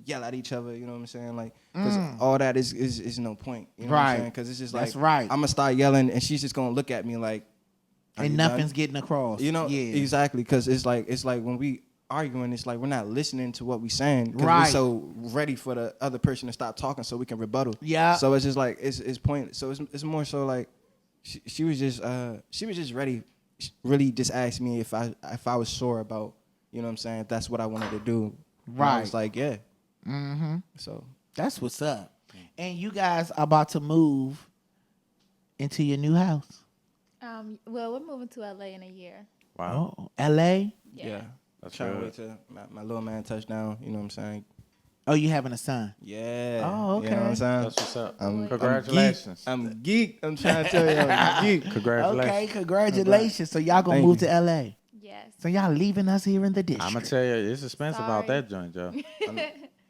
yell at each other. You know what I'm saying? Like, because all that is no point. You know what I'm Right. saying? Because it's just That's like, right. I'm gonna start yelling and she's just gonna look at me like, are And you nothing's done? getting across. You know, yeah. exactly, because it's like when we arguing, it's like we're not listening to what we saying, because Right. we're so ready for the other person to stop talking so we can rebuttal. Yeah. So it's just like it's pointless. So it's more so like she was just ready, really just asked me if I was sure about, you know what I'm saying, if that's what I wanted to do. And I was Right. like, yeah. So That's what's up. And you guys are about to move into your new house. Well, we're moving to LA in a year. Wow. Oh, L.A. Yeah. That's Trying to good. wait till my little man touchdown. You know what I'm saying? Oh, you having a son? Yeah. Oh, You know what I'm okay. saying? That's what's up. I'm Congratulations. I'm geek. I'm trying to tell you, I'm geek. Congratulations. Okay, congratulations. So y'all gonna Thank move you. to L.A. Yes. So y'all leaving us here in the district. I'm gonna tell you, it's expensive out Sorry. that joint, Joe.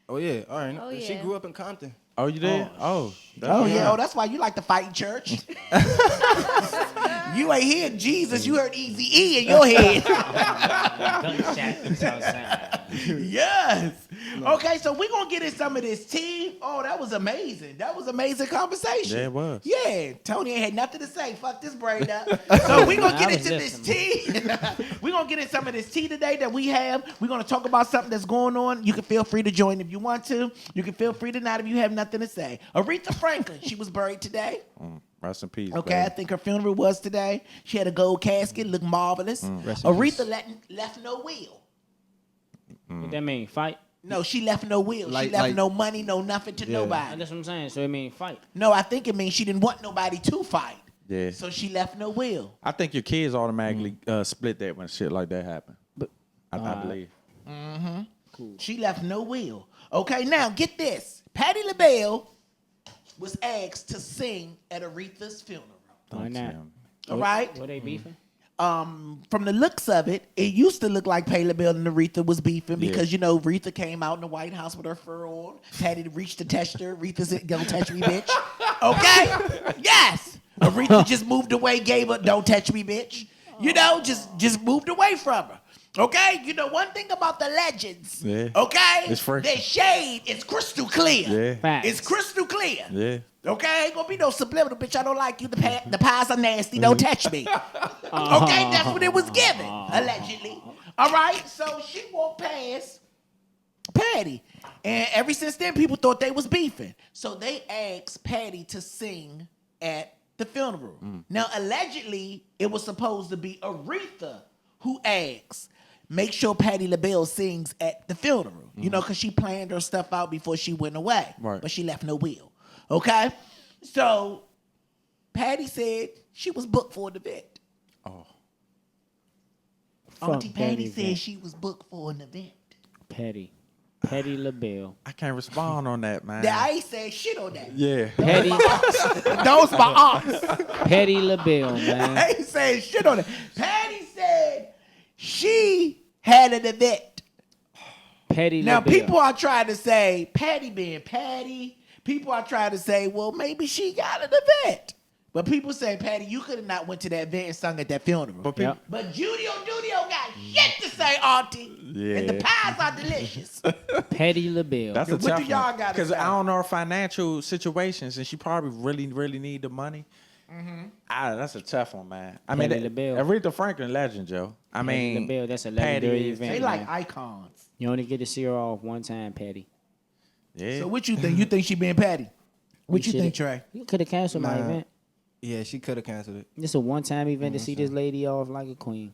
Oh yeah. All right. Oh, She yeah. grew up in Compton. Oh, you did? Oh, Oh yeah. Oh, that's why you like to fight in church. You ain't hear Jesus. You heard Easy E in your head. Yes. Okay, so we're gonna get in some of this tea. Oh, that was amazing. That was amazing conversation. Yeah, it was. Yeah, Tony ain't had nothing to say. Fuck this brain up. So we're gonna get into this tea. We're gonna get in some of this tea today that we have. We're gonna talk about something that's going on. You can feel free to join if you want to. You can feel free to not if you have nothing to say. Aretha Franklin, she was buried today. Rest in peace. Okay, I baby. think her funeral was today. She had a gold casket, looked marvelous. Rest in peace. Aretha left no will. What that mean? Fight? No, she left no will. She Like- left like- no money, no nothing to nobody. That's what I'm saying. So it mean fight. No, I think it means she didn't want nobody to fight. Yeah. So she left no will. I think your kids automatically split that when shit like that happen. But I believe. She left no will. Okay, now get this. Patti LaBelle was asked to sing at Aretha's funeral. why not? All right? Were they beefing? From the looks of it, it used to look like Patti LaBelle and Aretha was beefing because, you know, Aretha came out in the White House with her fur on. Patti reached to test her. Aretha said, don't touch me, bitch. Okay? Yes. Aretha just moved away, gave her, don't touch me, bitch. You know, just moved away from her. Okay? You know, one thing about the legends, Yeah. okay? It's fresh. Their shade is crystal clear. Yeah. Facts. It's crystal clear. Yeah. Okay, ain't gonna be no subliminal, bitch. I don't like you. The pies are nasty. Don't touch me. Okay, that's what it was given, allegedly. All right, so she walked past Patti, and ever since then, people thought they was beefing. So they asked Patti to sing at the funeral. Now, allegedly, it was supposed to be Aretha who asked, make sure Patti LaBelle sings at the funeral. You know, because she planned her stuff out before she went away. Right. But she left no will. Okay? So, Patti said she was booked for an event. Auntie Fuck Patti that said event. she was booked for an event. Patti LaBelle. I can't respond on that, man. Now, I ain't saying shit on that. Yeah. Patty Those my aunts. Patty LaBelle, man. I ain't saying shit on it. Patti said she had an event. Patty Now, LaBelle. people are trying to say, Patti being Patti, people are trying to say, well, maybe she got an event. But people say, Patti, you could have not went to that event and sung at that funeral. But Yep. But Judy got shit to say, Auntie. Yeah. And the pies are delicious. Patty LaBelle. That's a What tough do y'all one. gotta Because say? I don't know her financial situations, and she probably really need the money. That's a tough one, man. I mean, Patti LaBelle. Aretha Franklin, legend, Joe. I Patty mean, LaBelle, that's a Patti legendary is- event. They like man. icons. You only get to see her off one time, Patty. Yeah. So what you think? You think she being Patti? What you think, Trey? You could have canceled my Nah. event. Yeah, she could have canceled it. It's a one-time event to see this lady off like a queen.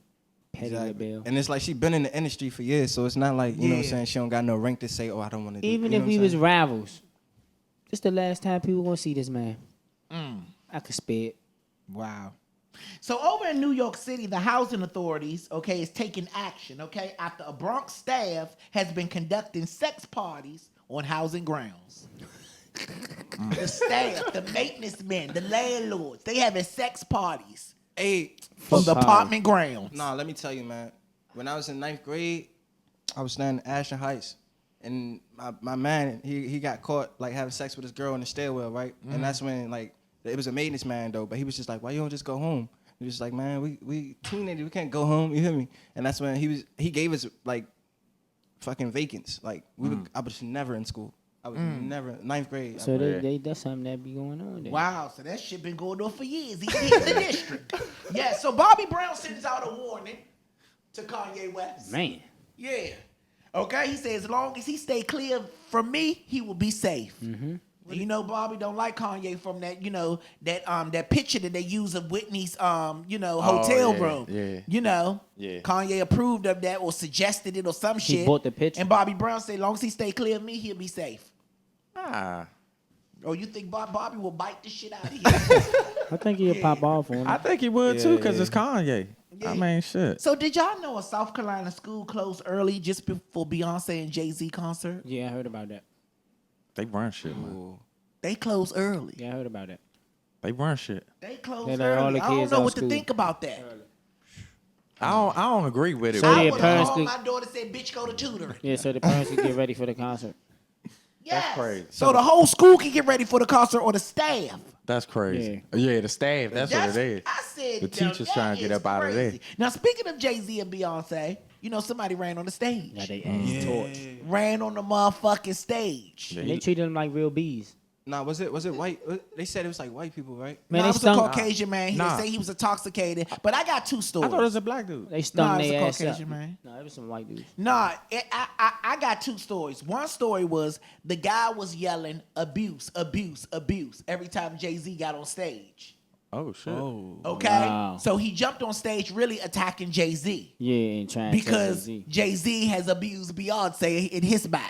Patty Exactly. LaBelle. And it's like she been in the industry for years, so it's not like, you know what I'm Yeah. saying, she don't got no rank to say, oh, I don't want to do Even you if know we what I'm was saying? rivals, this the last time people gonna see this man. I could spare it. Wow. So over in New York City, the housing authorities, okay, is taking action, okay, after a Bronx staff has been conducting sex parties on housing grounds. The staff, the maintenance men, the landlords, they having sex parties Hey, on the Fuck apartment grounds. nah, let me tell you, man. When I was in 9th grade, I was staying in Ashton Heights. And my man, he got caught, like, having sex with his girl in the stairwell, right? And that's when, like, it was a maintenance man, though. But he was just like, why you don't just go home? He was just like, man, we teenagers, we can't go home. You hear me? And that's when he gave us, like, fucking vacants. Like, I was never in school. I was never, 9th grade. So that's something that be going on there. Wow, so that shit been going on for years. He's in the district. Yeah, so Bobby Brown sends out a warning to Kanye West. Man. Yeah. Okay, he says as long as he stay clear from me, he will be safe. And you know, Bobby don't like Kanye from that, you know, that picture that they use of Whitney's, hotel yeah, room. yeah. You know, Yeah. Kanye approved of that or suggested it or some shit. bought the picture. And Bobby Brown said, as long as he stay clear of me, he'll be safe. Oh, you think Bobby will bite the shit out of you? I think he'll pop off on I it. think he would too, because yeah. it's Kanye. I mean, shit. So did y'all know a South Carolina school closed early just before Beyonce and Jay-Z concert? Yeah, I heard about that. They run shit, man. They closed early. Yeah, I heard about that. They run shit. They closed They let all early. the I don't kids know out what to school. think about that. I don't agree with it. So but- the I would have parents called could- my daughter and said, bitch, go to tutoring. Yeah, so the parents could get ready for the concert. Yes. crazy. So the whole school can get ready for the concert or the staff. That's crazy. Yeah, the staff. That's what it is. I said The now teachers that trying to get is up out of there. crazy. Now, speaking of Jay-Z and Beyonce, you know, somebody ran on the stage. Got they ass torched. Ran on the motherfucking stage. And they treated them like real bees. Nah, was it white? They said it was like white people, right? Man, Nah, they it was a stung. Caucasian man. Nah. They say he was intoxicated. But I got two I stories. thought it was a black dude. They stung Nah, it was their a ass up. Caucasian man. No, it was some white dudes. Nah, I got two stories. One story was the guy was yelling abuse, abuse, abuse every time Jay-Z got on stage. Oh shit. Okay? Wow. So he jumped on stage really attacking Jay-Z Yeah, and trying to because Jay-Z. Jay-Z has abused Beyonce in his mind.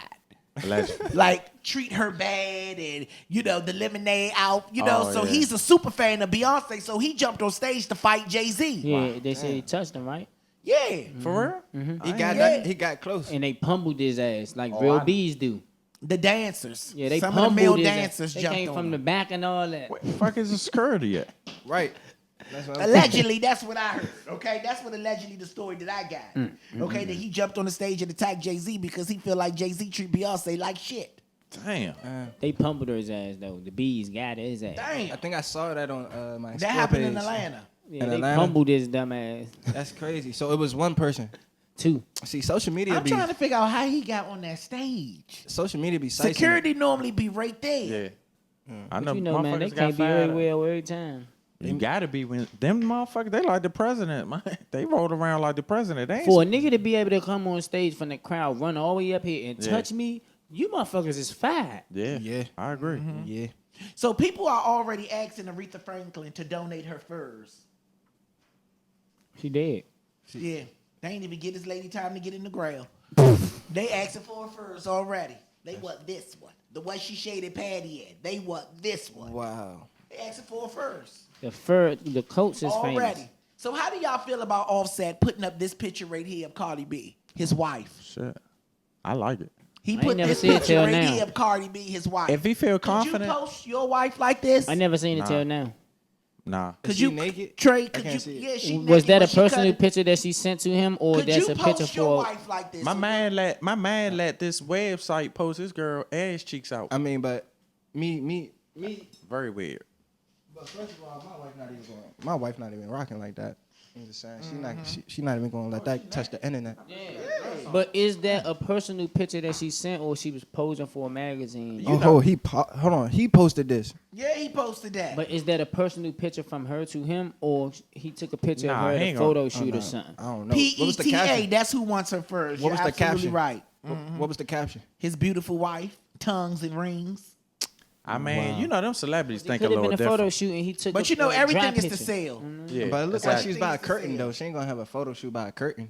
Allegedly. Like treat her bad and the lemonade out, Oh, so yeah. he's a super fan of Beyonce, so he jumped on stage to fight Jay-Z. Yeah, they said he touched him, right? Yeah. For real? He got close. And they pummeled his ass like real bees do. The dancers. Yeah, they Some of the pummeled male his dancers ass. They jumped came on from him. the back and all that. What the fuck is the security at? Right. That's what I'm Allegedly, that's what I heard. Okay, that's what allegedly the story that I got. Okay, that he jumped on the stage and attacked Jay-Z because he feel like Jay-Z treat Beyonce like shit. Damn. They pummeled his ass though. The bees got his ass. I Damn, think I saw that on my that Explore happened in page. Atlanta. Yeah, In they Atlanta? pummeled his dumb ass. That's crazy. So it was one person. Two. See, social media I'm be trying to figure out how he got on that stage. social media be sicing it. Security normally be right there. Yeah. I know, But you know, man, they motherfuckers got can't be fired. very well every time. You gotta be when them motherfuckers. They like the president, man. They rolled around like the president. They ain't For a nigga to be able to come on stage from the crowd, run all the way up here and Yeah. touch me, you motherfuckers is fired. Yeah, Yeah. I agree. Yeah. So people are already asking Aretha Franklin to donate her furs. She dead. Yeah, they ain't even get this lady time to get in the ground. They asking for her furs already. They want this one. The one she shaded Patty in. They want this one. Wow. They asking for her furs The coats is already. famous. So how do y'all feel about Offset putting up this picture right here of Cardi B, his wife? Shit, I like it. He I put ain't never this seen it picture till right now. here of Cardi B, his wife. If he feel Could you confident, post your wife like this? I never seen it Nah. till now. nah. Could Is you she naked? Trey? I Could can't you? see it. Yeah, she Was naked, that a but she personal couldn't- picture that she sent to him, or Could that's you a picture post your for? wife like this? My man let this website post his girl ass cheeks out. I mean, but me. Very weird. But first of all, my wife not even rocking like that. I'm just saying, she not even gonna let that touch the internet. But is that a personal picture that she sent, or she was posing for a magazine? Hold on, he posted this. Yeah, he posted that. But is that a personal picture from her to him, or he took a picture Nah, of her he at a ain't gonna- photo shoot no. or something? I don't know. What was the PETA, caption? that's who wants her first. What You're was the absolutely caption? right. What was the caption? His beautiful wife, tongues and rings. I mean, you know them celebrities It think could a have been little a photo different. shoot, and he took. But you know, a everything dry is to picture. sell. Yeah, But it looked exactly. like she was by a Everything's curtain the though. same. She ain't gonna have a photo shoot by a curtain.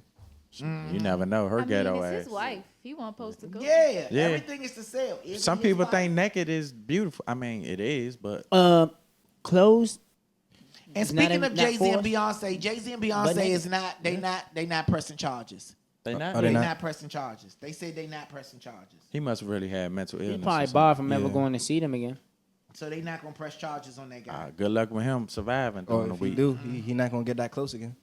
You never know her I mean, ghetto it's ass. his wife. He won't post to go. Yeah, Yeah. everything is to sell. Is Some it his people wife? think naked is beautiful. I mean, it is, but Clothes. And It's not speaking a- of not Jay Z and forced. Beyonce, Jay Z and But Beyonce nigga- is not. They not pressing charges. they not. Are they They not? not pressing charges. They say they not pressing charges. He must have really had mental illness. He or probably something. barred from ever Yeah. going to see them again. So they not gonna press charges on that guy. Good luck with him surviving Or during the if he week. do, he not gonna get that close again.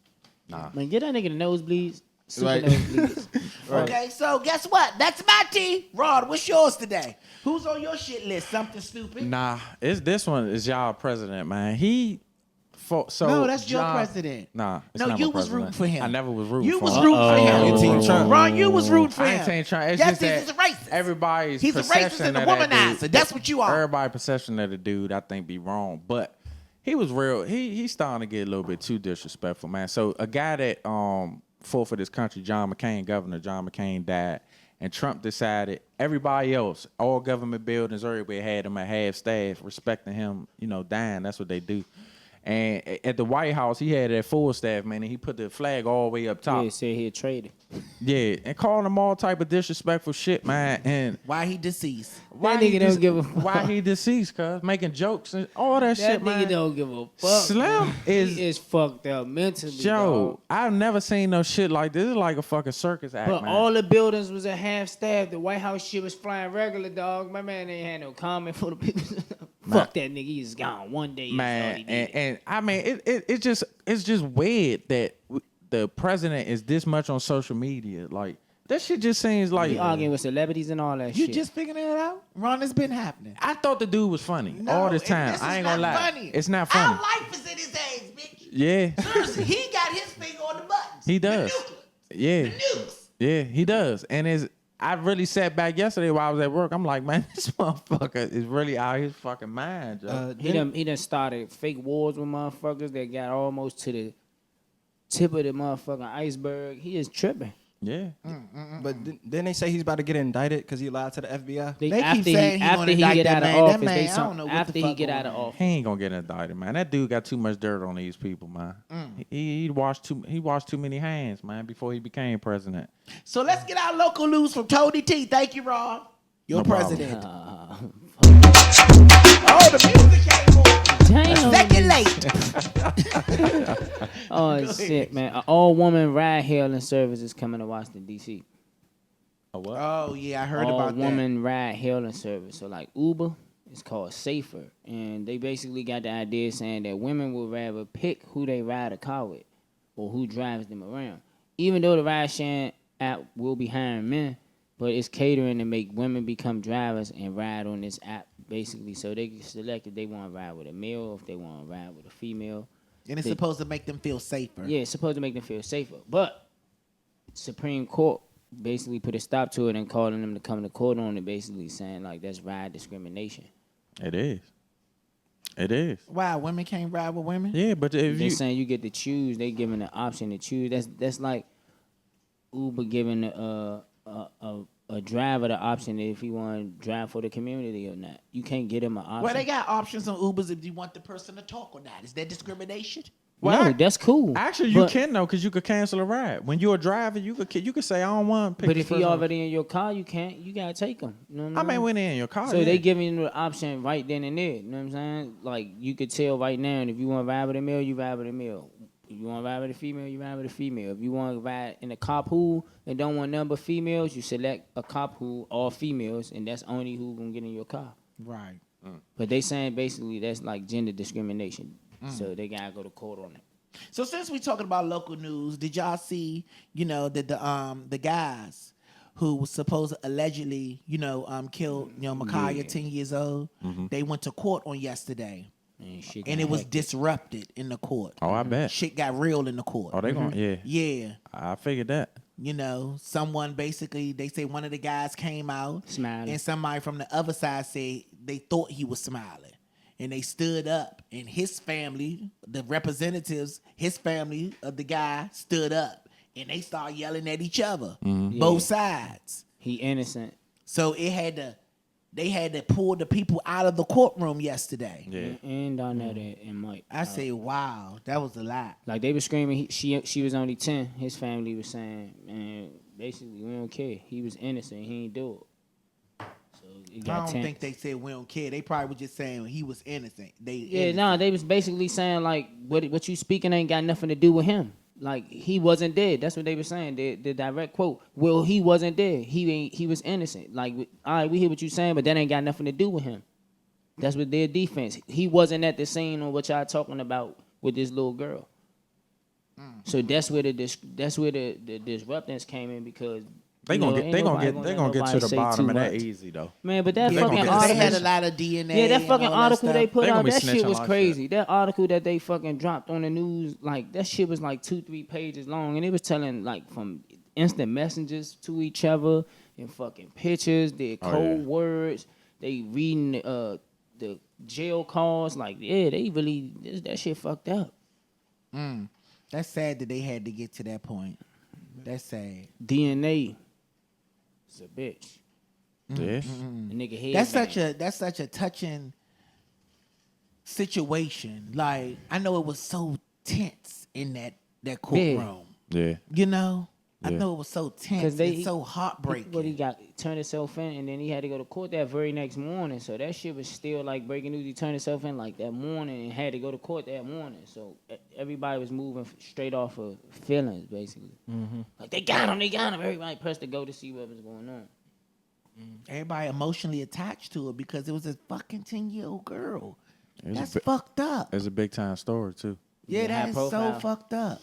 Man, get that nigga the nosebleeds. Super Right. nosebleeds. Okay, so guess what? That's my tea. Rod, what's yours today? Who's on your shit list? Something stupid? Nah, it's this one is y'all president, man. He fought so. No, that's your y'all- president. Nah, it's No, not you my was president. rooting for him. I never was rooting You for was him. rooting for him. You Team Trump. Ron, you was rooting for I him. ain't saying trying. It's Yes, just that he's a racist. everybody's He's a racist perception and a of that womanizer. dude- That's what you are. Everybody's perception of the dude, I think, be wrong. But he was real. He's starting to get a little bit too disrespectful, man. So a guy that fought for this country, John McCain, Governor John McCain, died, and Trump decided everybody else, all government buildings, everywhere had him at half staff, respecting him, dying. That's what they do. And at the White House, he had that full staff, man, and he put the flag all the way up top. Yeah, said he a traitor. Yeah, and calling him all type of disrespectful shit, man. And Why he deceased? why nigga he don't give a fuck. why he deceased, cuz making jokes and all that, That shit, nigga man. don't give a fuck. Slim man. is- he is fucked up mentally, Joe, dog. I've never seen no shit like this. It's like a fucking circus act, But man. all the buildings was at half staff. The White House shit was flying regular, dog. My man ain't had no comment for the people. Fuck that nigga. He's gone one day. Man, and I mean, it's just weird that the president is this much on social media. Like that shit just seems like he arguing with celebrities and all that You shit. just figuring it out? Ron, it's been happening. I thought the dude was funny No, all this and time. this I is ain't gonna not lie, funny. it's not funny. Our life is in his hands, bitch. Yeah, Seriously, he got his finger on the buttons. he does. The nuclear, Yeah, the nukes. yeah, he does. And I really sat back yesterday while I was at work. I'm like, man, this motherfucker is really out of his fucking mind, Joe. He done started fake wars with motherfuckers that got almost to the tip of the motherfucking iceberg. He is tripping. Yeah, But didn't they say he's about to get indicted because he lied to the FBI? They keep saying he after gonna he indict get that out of man. That office, man, they I don't know what after the he fuck get going out of on. office. he ain't gonna get indicted, man. That dude got too much dirt on these people, man. He washed too many hands, man, before he became president. So let's get our local news from Tony T. Thank you, Ron. Your No problem. president. Oh, the music came on. Damn. Second late. Oh shit, man! An all-woman ride-hailing service is coming to Washington D.C. A what? Oh yeah, I heard about that. All-woman ride-hailing service. So like Uber, it's called Safer, and they basically got the idea saying that women would rather pick who they ride a car with or who drives them around. Even though the ride-sharing app will be hiring men, but it's catering to make women become drivers and ride on this app basically, so they can select if they want to ride with a male or if they want to ride with a female. And it's supposed to make them feel safer. Yeah, it's supposed to make them feel safer. But Supreme Court basically put a stop to it and calling them to come to court on it, basically saying like that's ride discrimination. It is. It is. Wow, women can't ride with women? Yeah, but if They're you saying you get to choose. They giving the option to choose. That's like Uber giving a driver the option if he want to drive for the community or not. You can't get him an option. Well, they got options on Ubers if you want the person to talk or not. Is that discrimination? Well, no, that's cool. actually you But- can though, because you could cancel a ride. When you're a driver, you could say I don't want to pick But this if he person up. already in your car, you can't. You gotta take him. You know what I mean, when they're in your car. So yeah. they giving you the option right then and there. You know what I'm saying? Like you could tell right now, if you want to ride with a male, you ride with a male. If you want to ride with a female, you ride with a female. If you want to ride in a carpool and don't want none but females, you select a carpool, all females, and that's only who gonna get in your car. Right. But they saying basically that's like gender discrimination. So they gotta go to court on it. So since we talking about local news, did y'all see, that the guys who was supposed to allegedly, killed, Micaiah, 10 years old, they went to court on yesterday. And, shit And got it was hectic. disrupted in the court. Oh, I bet. Shit got real in the court. Oh, they going yeah. Yeah. I figured that. Someone basically, they say one of the guys came out. Smiling. And somebody from the other side said they thought he was smiling. And they stood up. And his family, the representatives, his family of the guy stood up. And they started yelling at each other. Both sides. He innocent. So they had to pull the people out of the courtroom yesterday. Yeah. And Darnetta and Mike. I say, wow, that was a lot. Like they were screaming, she was only 10. His family was saying, man, basically we don't care. He was innocent. He ain't do it. So it I got don't tense. think they said we don't care. They probably was just saying he was innocent. They was basically saying like what you speaking ain't got nothing to do with him. Like he wasn't dead. That's what they were saying. The direct quote. Well, he wasn't dead. He was innocent. Like all right, we hear what you saying, but that ain't got nothing to do with him. That's what their defense. He wasn't at the scene on what y'all talking about with this little girl. So that's where the disruptance came in because They gonna get to the bottom of that much. easy though. Man, but that They gonna fucking get- Because they article. had a lot of DNA. Yeah, that and fucking all article that they stuff. put They out, gonna be that shit snitching was like crazy. That article that they fucking dropped on the news, like that shit was like 2-3 pages long, and it was telling like from instant messages to each other and fucking pictures, their cold words, they reading the jail calls, like they really that shit fucked up. That's sad that they had to get to that point. That's sad. DNA, it's a bitch. Yeah. The nigga head. That's such a touching situation. Like I know it was so tense in that courtroom. Yeah. I know it was so tense. It's so heartbreaking. But he turned himself in, and then he had to go to court that very next morning. So that shit was still like breaking news. He turned himself in like that morning and had to go to court that morning. So everybody was moving straight off of feelings, basically. Like they got him. Everybody pressed to go to see what was going on. Everybody emotionally attached to it because it was a fucking 10-year-old girl. That's fucked up. It's a big time story too. Yeah, that is so fucked up.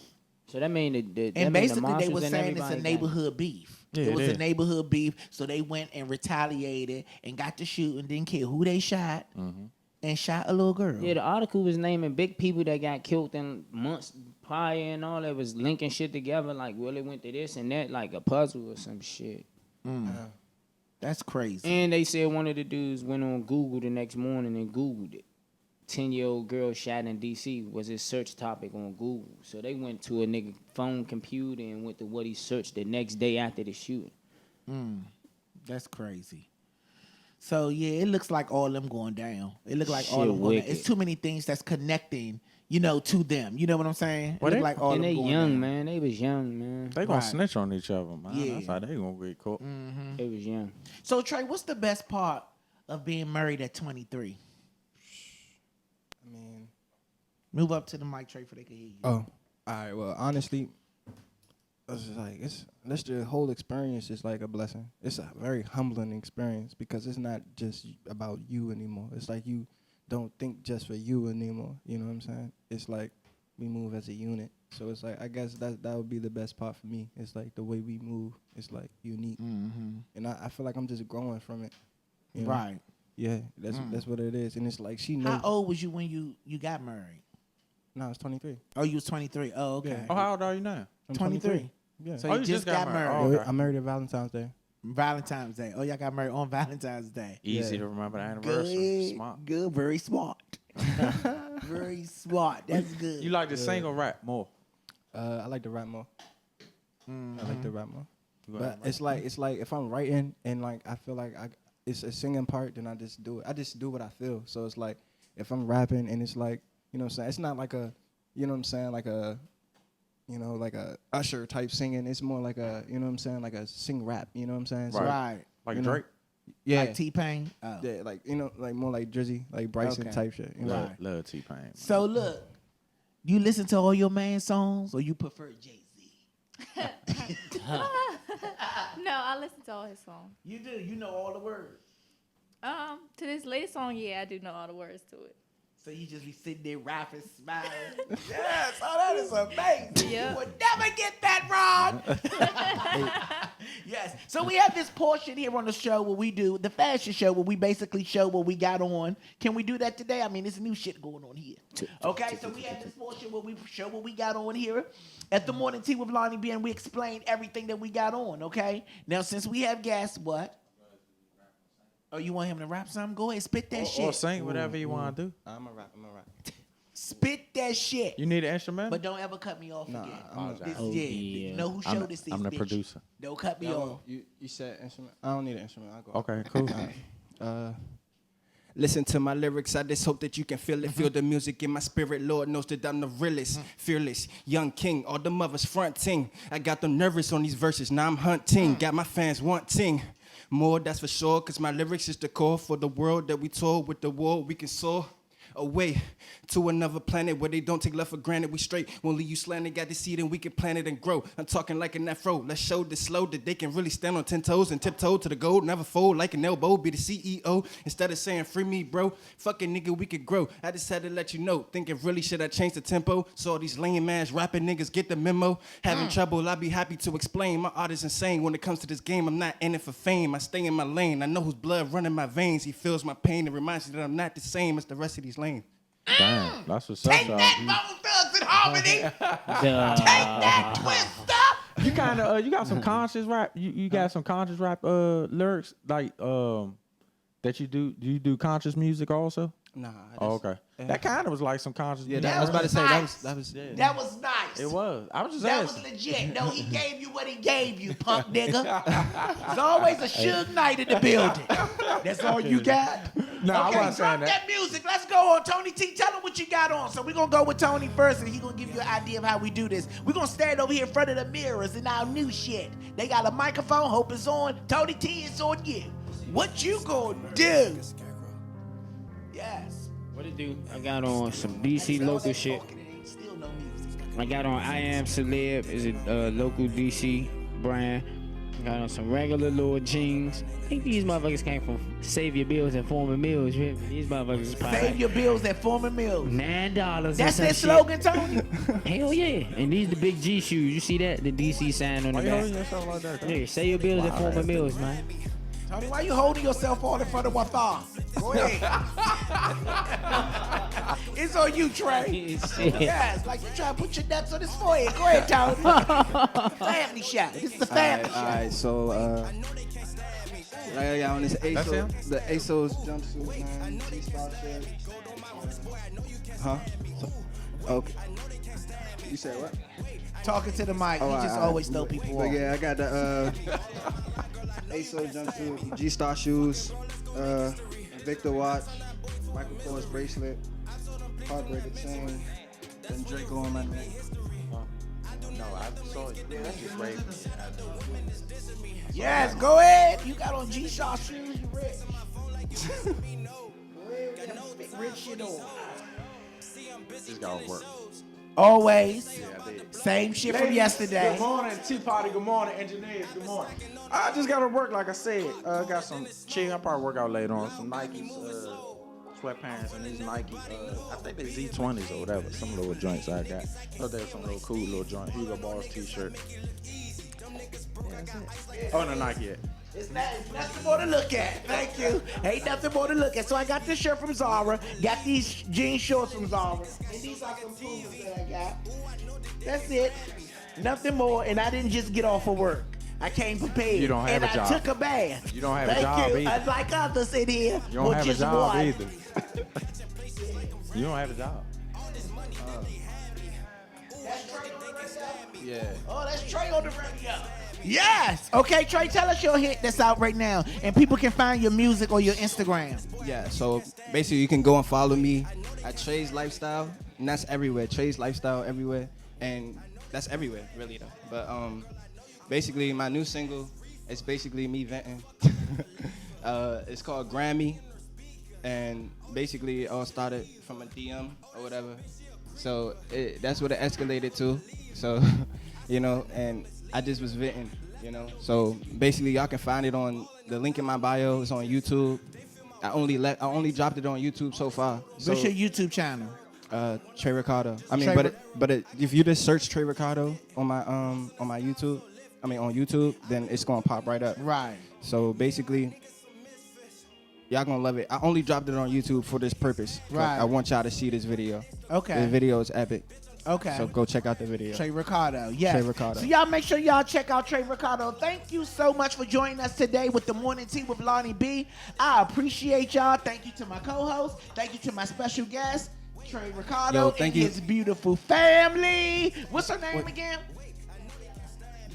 So that mean and basically they were saying it's a neighborhood beef. Yeah, it was a neighborhood beef, so they went and retaliated and got to shoot and didn't care who they shot and shot a little girl. Yeah, the article was naming big people that got killed in months prior and all that, was linking shit together like Willie went to this and that like a puzzle or some shit. That's crazy. And they said one of the dudes went on Google the next morning and Googled it. 10-year-old girl shot in D.C. was his search topic on Google. So they went to a nigga phone computer and went to what he searched the next day after the shooting. That's crazy. So, yeah, it looks like all of them going down. It looks like all of them going down. It's too many things that's connecting, to them. You know what I'm saying? Well, it look like all and of them they going young, down. man. They was young, man. They gonna snitch on each other, man. Yeah. That's how they gonna get caught. They was young. So, Trey, what's the best part of being married at 23? I mean, Move up to the mic, Trey, for they can hear you. oh, all right. Well, honestly, it's the whole experience is like a blessing. It's a very humbling experience because it's not just about you anymore. It's like you don't think just for you anymore. You know what I'm saying? It's like we move as a unit. So it's like I guess that would be the best part for me. It's like the way we move. It's like unique, and I feel like I'm just growing from it. You know? Right. Yeah, that's what it is. And it's like she knows. How old was you when you got married? No, I was 23. Oh, you was 23. Oh, okay. Yeah. Oh, how old are you now? I'm 23. Yeah. So you just got married. Oh, okay. I married at Valentine's Day. Valentine's Day. Oh, y'all got married on Valentine's Day. Easy to remember the anniversary. Smart. Good. Very smart. Very smart. That's good. You like the single rap more? I like to rap more. I like to rap more. But it's like if I'm writing and like I feel like it's a singing part, then I just do it. I just do what I feel. So it's like if I'm rapping and it's like, you know what I'm saying? It's not like a, you know what I'm saying, like a, like a Usher type singing. It's more like a, you know what I'm saying, like a sing rap. You know what I'm saying? So, Right. Like Drake? Yeah. Like T-Pain? Oh. Yeah, like, like more like Drizzy, like Bryson type shit. You know? Right. Love T-Pain. Man. So look, you listen to all your man songs or you prefer Jay-Z? No, I listen to all his songs. You do. You know all the words. To this latest song, yeah, I do know all the words to it. So you just be sitting there rapping, smiling. Yes, oh, that is amazing. Yep. You would never get that wrong. Yes. So we have this portion here on the show where we do the fashion show where we basically show what we got on. Can we do that today? I mean, there's new shit going on here. Okay, so we have this portion where we show what we got on here at the Morning Tea with Lonnie Bee, and we explain everything that we got on, okay? Now, since we have guests, what? Oh, you want him to rap something? Go ahead, spit that shit. Or sing whatever you want to do. I'm a rap. Spit that shit. You need an instrument? But don't ever cut me off Nah, again. I'm This, you know who showed this? I'm the bitch. producer. Don't cut me off. You said instrument? I don't need an instrument. I'll go. Okay, cool. Listen to my lyrics, I just hope that you can feel it. Feel the music in my spirit, Lord knows that I'm the realest. Fearless, young king, all the mothers fronting. I got them nervous on these verses, now I'm hunting. Got my fans wanting more, that's for sure. Cause my lyrics is the core for the world that we told. With the war, we can soar away to another planet where they don't take love for granted. We straight, won't leave you slanted. Got the seed and we can plant it and grow. I'm talking like an afro. Let's show the slow that they can really stand on 10 toes and tiptoe to the gold. Never fold like an elbow. Be the CEO instead of saying free me, bro. Fucking nigga, we could grow. I just had to let you know. Thinking really should I change the tempo? So all these lame ass rapping niggas get the memo. Having trouble, I'll be happy to explain. My art is insane. When it comes to this game, I'm not in it for fame. I stay in my lane. I know whose blood running my veins. He feels my pain and reminds me that I'm not the same as the rest of these lanes. Damn, that's what's up, Take y'all. that, Bone Thugs and Harmony. Take that, Twister. You kind of you got some conscious rap. You got some conscious rap lyrics like that you do. Do you do conscious music also? Nah. Oh, okay. That kind of was like some conscious. Yeah, That I was about to was say nice. that was yeah. That was nice. It was. I was just That asking. was legit. No, he gave you what he gave you, punk nigga. There's always a Suge Knight in the building. That's all you got? No, I Okay, wasn't saying drop that. that music. Let's go on. Tony T, tell him what you got on. So we're going to go with Tony first, and he's going to give you an idea of how we do this. We're going to stand over here in front of the mirrors in our new shit. They got a microphone. Hope it's on. Tony T, it's on you. What you going to do? Yes. What it do? I got on some DC local shit. Still no music. I got on I Am Celeb, is a local DC brand. I got on some regular little jeans. I think these motherfuckers came from Save Your Bills at Former Mills. You hear me? These motherfuckers is probably Save your bills at Foreman Mills. $9. That's their slogan, Tony? Hell yeah. And these the big G shoes. You see that? The DC sign on the Why you holding back. yourself like that? Yeah, save your bills at Former Mills, man. Tony, why you holding yourself all in front of my thigh? Go ahead. It's on you, Trey. Yes, like you trying to put your nuts on his forehead. Go ahead, Tony. Family shot. This is the family shot. All right, so I got on this That's him? ASOS, the ASOS jumpsuit, man. T-spot shirt. Huh? Okay. You said what? Talking to the mic. Oh, He just always throw people But off. yeah, I got the ASOS jumpsuit, G-Star shoes, Victor watch, Michael Kors bracelet, Heartbreaker chain, and Draco on my neck. No, I saw it. Yeah, that's just crazy. Yes, go ahead. You got on G-Shock shoes. You rich. Go ahead with that big rich shit on. This gotta work. Always. Yeah, I did. Same shit from yesterday. Good morning, Tea Party. Good morning, engineers. Good morning. I just gotta work, like I said. Got some chill. I'll probably work out later on. Some Nikes, sweatpants, and these Nike. I think they Z20s or whatever. Some little joints I got. Oh, there's some little cool little joint. Hugo Boss T-shirt. Yeah, that's it. Oh, no, Nike yet. It's nothing more to look at. Thank you. Ain't nothing more to look at. So I got this shirt from Zara. Got these jean shorts from Zara. And these are some Pumas that I got. That's it. Nothing more. And I didn't just get off of work. I came prepared. You don't have and a job. I took a bath. You don't have a Thank job you. either. Unlike others in here. You don't or have a just job one. either. You don't have a job. That's Trey on the radio. Yeah. Oh, that's Trey on the radio. Yes. Okay, Trey, tell us your hit that's out right now. And people can find your music or your Instagram. Yeah, so basically you can go and follow me at Trey's Lifestyle, and that's everywhere. Trey's Lifestyle everywhere, and that's everywhere, really though. But basically my new single is basically me venting. It's called Grammy, and basically it all started from a DM or whatever. So that's what it escalated to. So, you know, and I just was venting, you know. So basically y'all can find it on the link in my bio. It's on YouTube. I only dropped it on YouTube so far. So, What's your YouTube channel? Trey Ricardo. I mean, Trey but if you just search Trey Ricardo on my YouTube, on YouTube, then it's gonna pop right up. Right. So basically, y'all gonna love it. I only dropped it on YouTube for this purpose. Right. I want y'all to see this video. Okay. The video is epic. Okay. So go check out the video. Trey Ricardo, yes. Trey Ricardo. So y'all make sure y'all check out Trey Ricardo. Thank you so much for joining us today with the Morning Tea with Lonnie B. I appreciate y'all. Thank you to my co-host. Thank you to my special guest, Trey Ricardo, Yo, thank and you. his beautiful family. What's her name again?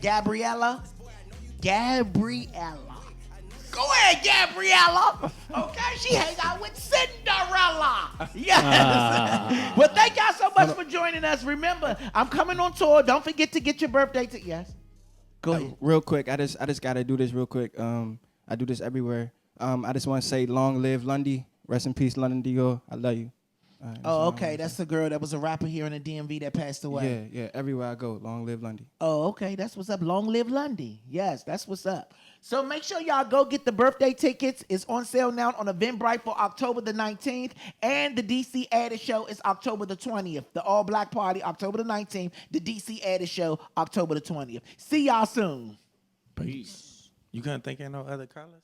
Gabriella. Go ahead, Gabriella. Okay, she hang out with Cinderella. Yes. Well, thank y'all so much for joining us. Remember, I'm coming on tour. Don't forget to get your birthday ticket. Yes. Go ahead. Real quick, I just gotta do this real quick. I do this everywhere. I just want to say, long live Lundy. Rest in peace, London Dior. I love you. All right, Oh, okay. That's the girl that was a rapper here in the DMV that passed away. Yeah. Everywhere I go, long live Lundy. Oh, okay. That's what's up. Long live Lundy. Yes, that's what's up. So make sure y'all go get the birthday tickets. It's on sale now on Eventbrite for October the 19th. And the DC Added Show is October the 20th. The All Black Party, October the 19th. The DC Added Show, October the 20th. See y'all soon. Peace. You couldn't think of no other colors?